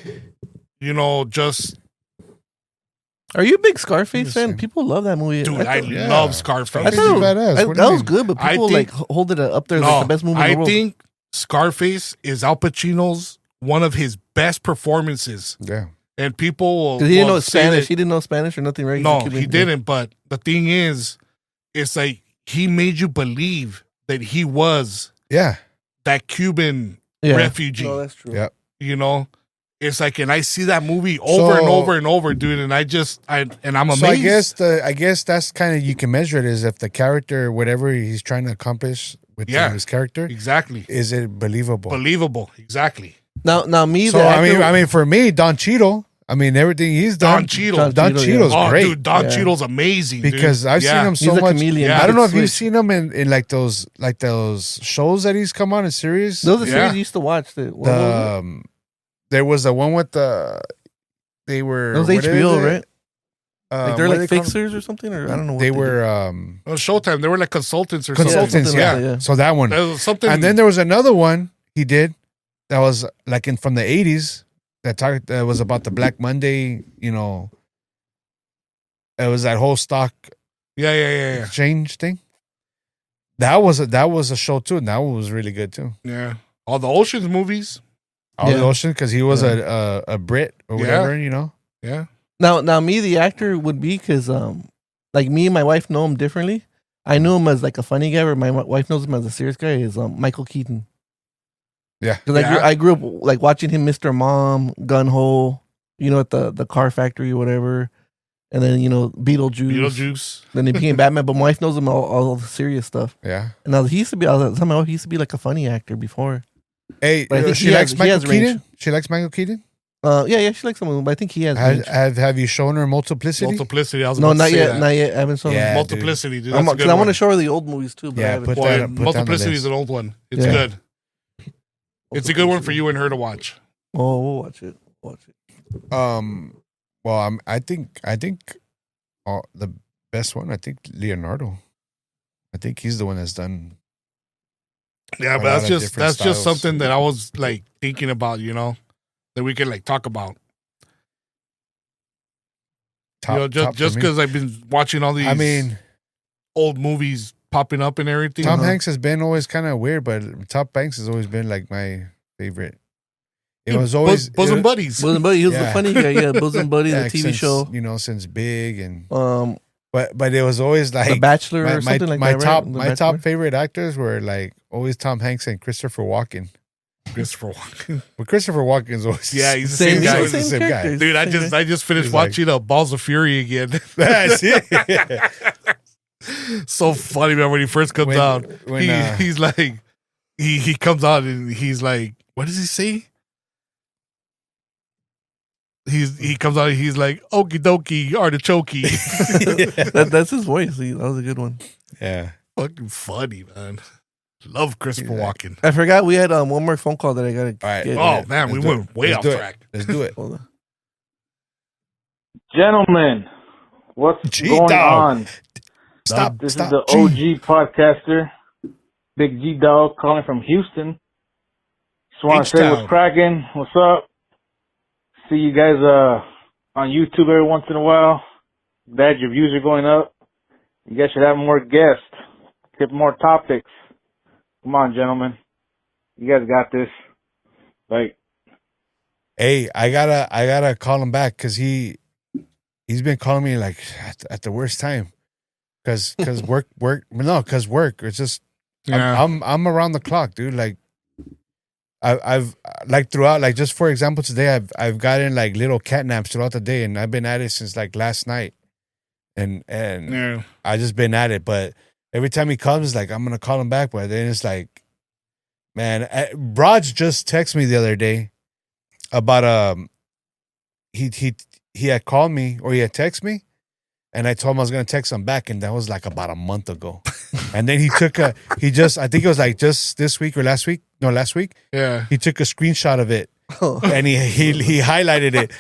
you know, just. Are you a big Scarface fan? People love that movie. Dude, I love Scarface. I thought badass. that was good, but people like hold it up there like the best movie in the world. I think Scarface is Al Pacino's one of his best performances. Yeah. And people because he didn't know Spanish. He didn't know Spanish or nothing, right? No, he didn't. But the thing is, it's like he made you believe that he was that Cuban refugee. No, that's true. Yep. You know, it's like, and I see that movie over and over and over, dude. And I'm amazed. So I guess that's kind of, you can measure it as if the character, whatever he's trying to accomplish with his character, exactly, is it believable? Believable, exactly. Now me. So I mean, for me, Don Cheadle. I mean, everything he's done. Don Cheadle. Don Cheadle's great. Dude, Don Cheadle's amazing. Because I've seen him so he's a much. chameleon. I don't know if you've seen him in like those shows that he's come on in series. Those are series you used to watch. There was the one with they were. It was HBO, right? Like they're like fixers or something, or I don't know. What they were. Showtime. They were like consultants or consultants. something. Yeah. So that one. There was something. And then there was another one he did that was like from the 80s that was about the Black Monday. You know, it was that whole stock. Yeah. Exchange thing. That was a show too, and that one was really good too. Yeah. All the Ocean's movies. All the Ocean, because he was a Brit or whatever, you know. Yeah. Now me, the actor would be because like me and my wife know him differently. I knew him as like a funny guy, but my wife knows him as a serious guy. Is Michael Keaton. Yeah. Because I grew up like watching him, Mr. Mom, Gun Ho, you know, at the car factory or whatever, and then you know Beetlejuice. Then he became Batman, but my wife knows him all the serious stuff. Yeah. And now he used to be. I was telling my wife he used to be like a funny actor before. Hey, she likes Michael Keaton. She likes Michael Keaton. Yeah, she likes some, but I think he has. Have you shown her Multiplicity? Multiplicity. I was no, about not to say yet. that. Not yet. I haven't shown Yeah, Multiplicity, dude. Because I want to show her the old movies too. But Yeah, I haven't. Multiplicity is an old one. It's good. It's a good one for you and her to watch. Oh, we'll watch it. Well, I think the best one. I think Leonardo. I think he's the one that's done. Yeah, but that's just something that I was like thinking about, you know, that we could like talk about. Just because I've been watching all these old movies popping up and everything. Tom Hanks has been always kind of weird, but Tom Hanks has always been like my favorite. It was always Bosom Buddies. Bosom Buddies. He was the funny guy. Yeah, Bosom Buddies, the TV show. You know, since Big and but it was always like The Bachelor or something like that. Right? My top favorite actors were like always Tom Hanks and Christopher Walken. But Christopher Walken's always he's the same guy. He's the same guy. Dude, I just finished watching Balls of Fury again. That's it. So funny, man, when he first comes out. He's like he comes out and he's like, what does he say? He comes out and he's like, okie dokie, artichokey. That's his voice. That was a good one. Yeah. Fucking funny, man. Love Christopher Walken. I forgot we had one more phone call that I gotta get. Oh man, we went way off track. Let's do it. Hold on. Gentlemen, what's going on? This is the OG podcaster, Big G Dog, calling from Houston. Just want to say what's cracking. What's up? See you guys on YouTube every once in a while. Glad your views are going up. You guys should have more guests. Get more topics. Come on, gentlemen. You guys got this. Like, hey, I gotta call him back because he's been calling me like at the worst time. Cause work. It's just I'm around the clock, dude. Like I've like throughout, like just for example, today I've gotten like little cat naps throughout the day, and I've been at it since like last night, and Yeah. I just been at it. But every time he comes, like I'm gonna call him back, but then it's like, man, Raj just texted me the other day about he had called me or he had texted me. And I told him I was gonna text him back, and that was like about a month ago. And then I think it was like just this week or last week. No, last week. Yeah. He took a screenshot of it, and he highlighted it.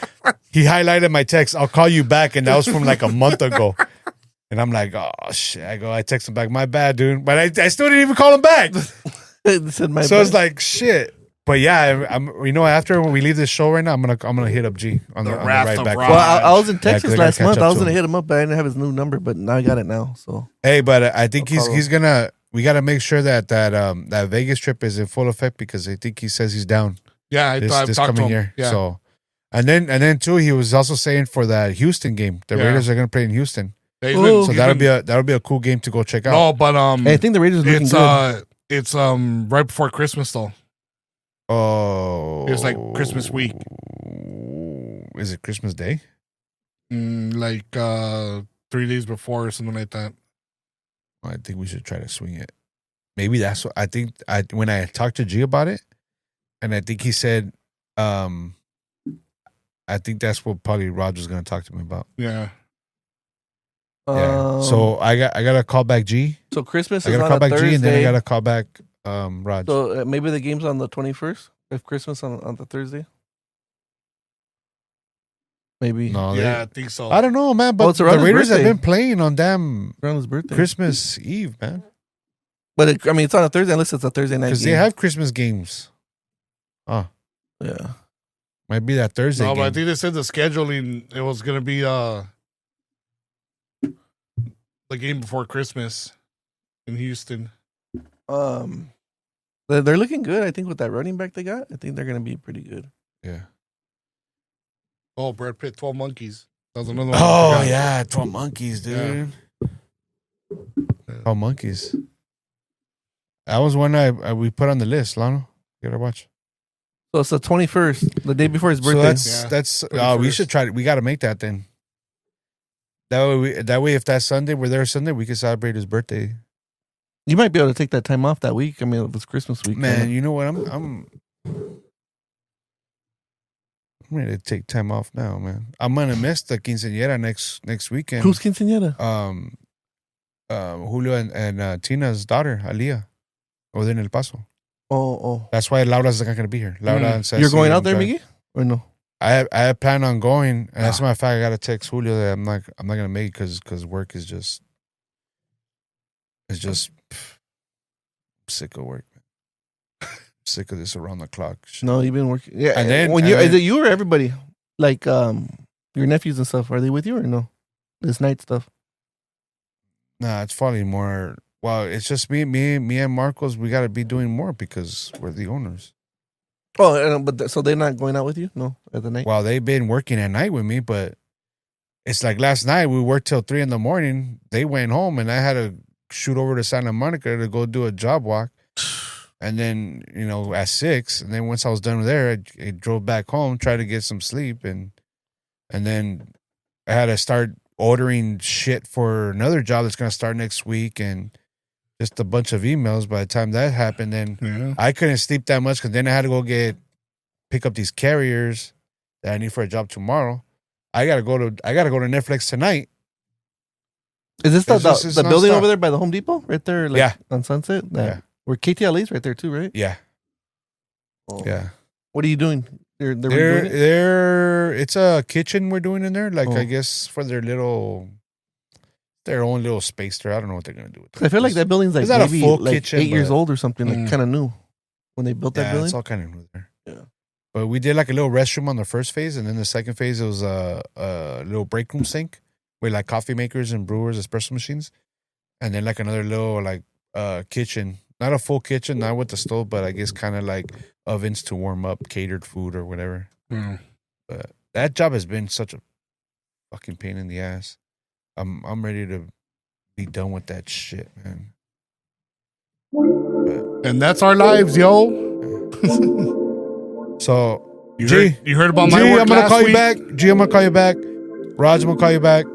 He highlighted my text. I'll call you back, and that was from like a month ago. And I'm like, oh shit. I text him back. My bad, dude. But I still didn't even call him back. So it's like shit. But yeah, I'm after when we leave this show right now, I'm gonna hit up G on the right back. Well, I was in Texas last month. I was gonna hit him up, but I didn't have his new number. But now I got it now. So hey, but I think he's gonna. We got to make sure that Vegas trip is in full effect because I think he says he's down. Yeah, I've this talked to coming him. year. Yeah. So, and then too, he was also saying for that Houston game, the Raiders are gonna play in Houston. So that'll be a cool game to go check out. No, but hey, I think the Raiders are looking good. It's right before Christmas though. Oh, It's like Christmas week. Is it Christmas Day? Like 3 days before or something like that. I think we should try to swing it. Maybe that's what I think. When I talked to G about it, and I think he said, I think that's what probably Roger's going to talk to me about. Yeah. Yeah. So I got to call back G. So Christmas I is got to on call a back Thursday. G, and then I got to call back Raj. So maybe the game's on the 21st. If Christmas on the Thursday. Maybe. No, Yeah, I think so. I don't know, man. But it's the around his Raiders have birthday. been playing on damn Around his birthday. Christmas Eve, man. But it's on a Thursday unless it's a Thursday night game. Because they have Christmas games. Oh, Yeah. might be that Thursday No, game. but I think they said the scheduling it was gonna be the game before Christmas in Houston. They're looking good. I think with that running back they got, I think they're gonna be pretty good. Yeah. Oh, Brad Pitt, 12 Monkeys. That was another one. Oh yeah, 12 Monkeys, dude. 12 Monkeys. That was one we put on the list, Lano. You gotta watch. So it's the 21st, the day before his birthday. So that's we should try. We got to make that then. That way, if that's Sunday, we're there Sunday, we can celebrate his birthday. You might be able to take that time off that week. I mean, it was Christmas week. Man, you know what? I'm ready to take time off now, man. I'm gonna miss the quinceañera next weekend. Who's quinceañera? Julio and Tina's daughter, Aliyah, over there in El Paso. Oh. That's why Laura's not gonna be here. Laura and Ceci You're going out and there, Brad. Miggy? Or no? I plan on going, and as a matter of fact, I gotta text Julio that I'm not gonna make it because work is just sick of work. Sick of this around the clock shit. No, you've been working. Yeah, And then- is it you or everybody? Like your nephews and stuff, are they with you or no? This night stuff. Nah, it's probably more. Well, it's just me and Marcos. We gotta be doing more because we're the owners. Oh, so they're not going out with you? No, at the night. Well, they've been working at night with me, but it's like last night we worked till 3 a.m. They went home, and I had to shoot over to Santa Monica to go do a job walk. And then, at 6, and then once I was done with there, I drove back home, tried to get some sleep, and then I had to start ordering shit for another job that's going to start next week, and just a bunch of emails. By the time that happened, then I couldn't sleep that much because then I had to go pick up these carriers that I need for a job tomorrow. I gotta go to Netflix tonight. Is this It's the building nonstop. over there by the Home Depot, right there? Like, Yeah. on Sunset. Yeah. Where KTLA's right there too, right? Yeah, Oh. yeah. What are you doing? They're redoing it? It's a kitchen we're doing in there. Like Oh. I guess for their own little space there. I don't know what they're gonna do with it. I feel like that building's like It's not a maybe full like kitchen, 8 years but- old or something, like kind of new when they built that Yeah, building. it's all kind of new there. Yeah. But we did like a little restroom on the first phase, and then the second phase it was a little break room sink with like coffee makers and brewers, espresso machines, and then like another little like kitchen. Not a full kitchen, not with the stove, but I guess kind of like ovens to warm up catered food or whatever. But that job has been such a fucking pain in the ass. I'm ready to be done with that shit, man. And that's our lives, yo. So, you heard about my G, work I'm gonna last call week? you back. G, I'm gonna call you back. Raj, I'm gonna call you back.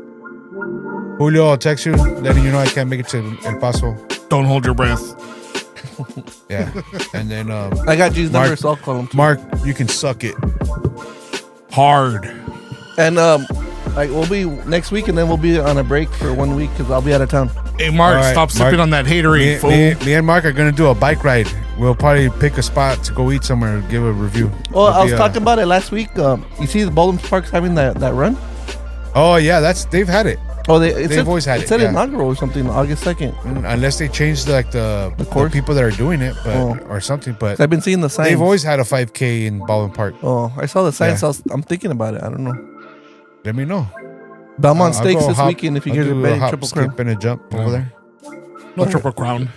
Julio, I'll text you, letting you know I can't make it to El Paso. Don't hold your breath. Yeah. And then I got G's Mark- number, so I'll call him. Mark, you can suck it. Hard. And like we'll be next week, and then we'll be on a break for 1 week because I'll be out of town. Hey, Mark, All right, stop sipping Mark. on that haterade, fool. Me and Mark are gonna do a bike ride. We'll probably pick a spot to go eat somewhere and give a review. Well, It'll I was be, talking about it last week. You see, the Bowling Park's having that run. Oh yeah, they've had it. Oh, They've always had it, It said yeah. inaugural or something, August 2nd. Unless they changed the course? people that are doing it, but Oh. or something. But I've been seeing the signs. they've always had a 5K in Baldwin Park. Oh, I saw the signs. Yeah. So I'm thinking about it. I don't know. Let me know. Belmont I'll Steaks go this hop- weekend. If you I'll guys are do a betting hop, triple skip, crown. and a jump over there. No triple crown.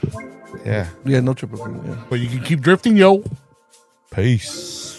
Yeah. Yeah, no triple crown. Yeah. But you can keep drifting, yo. Peace.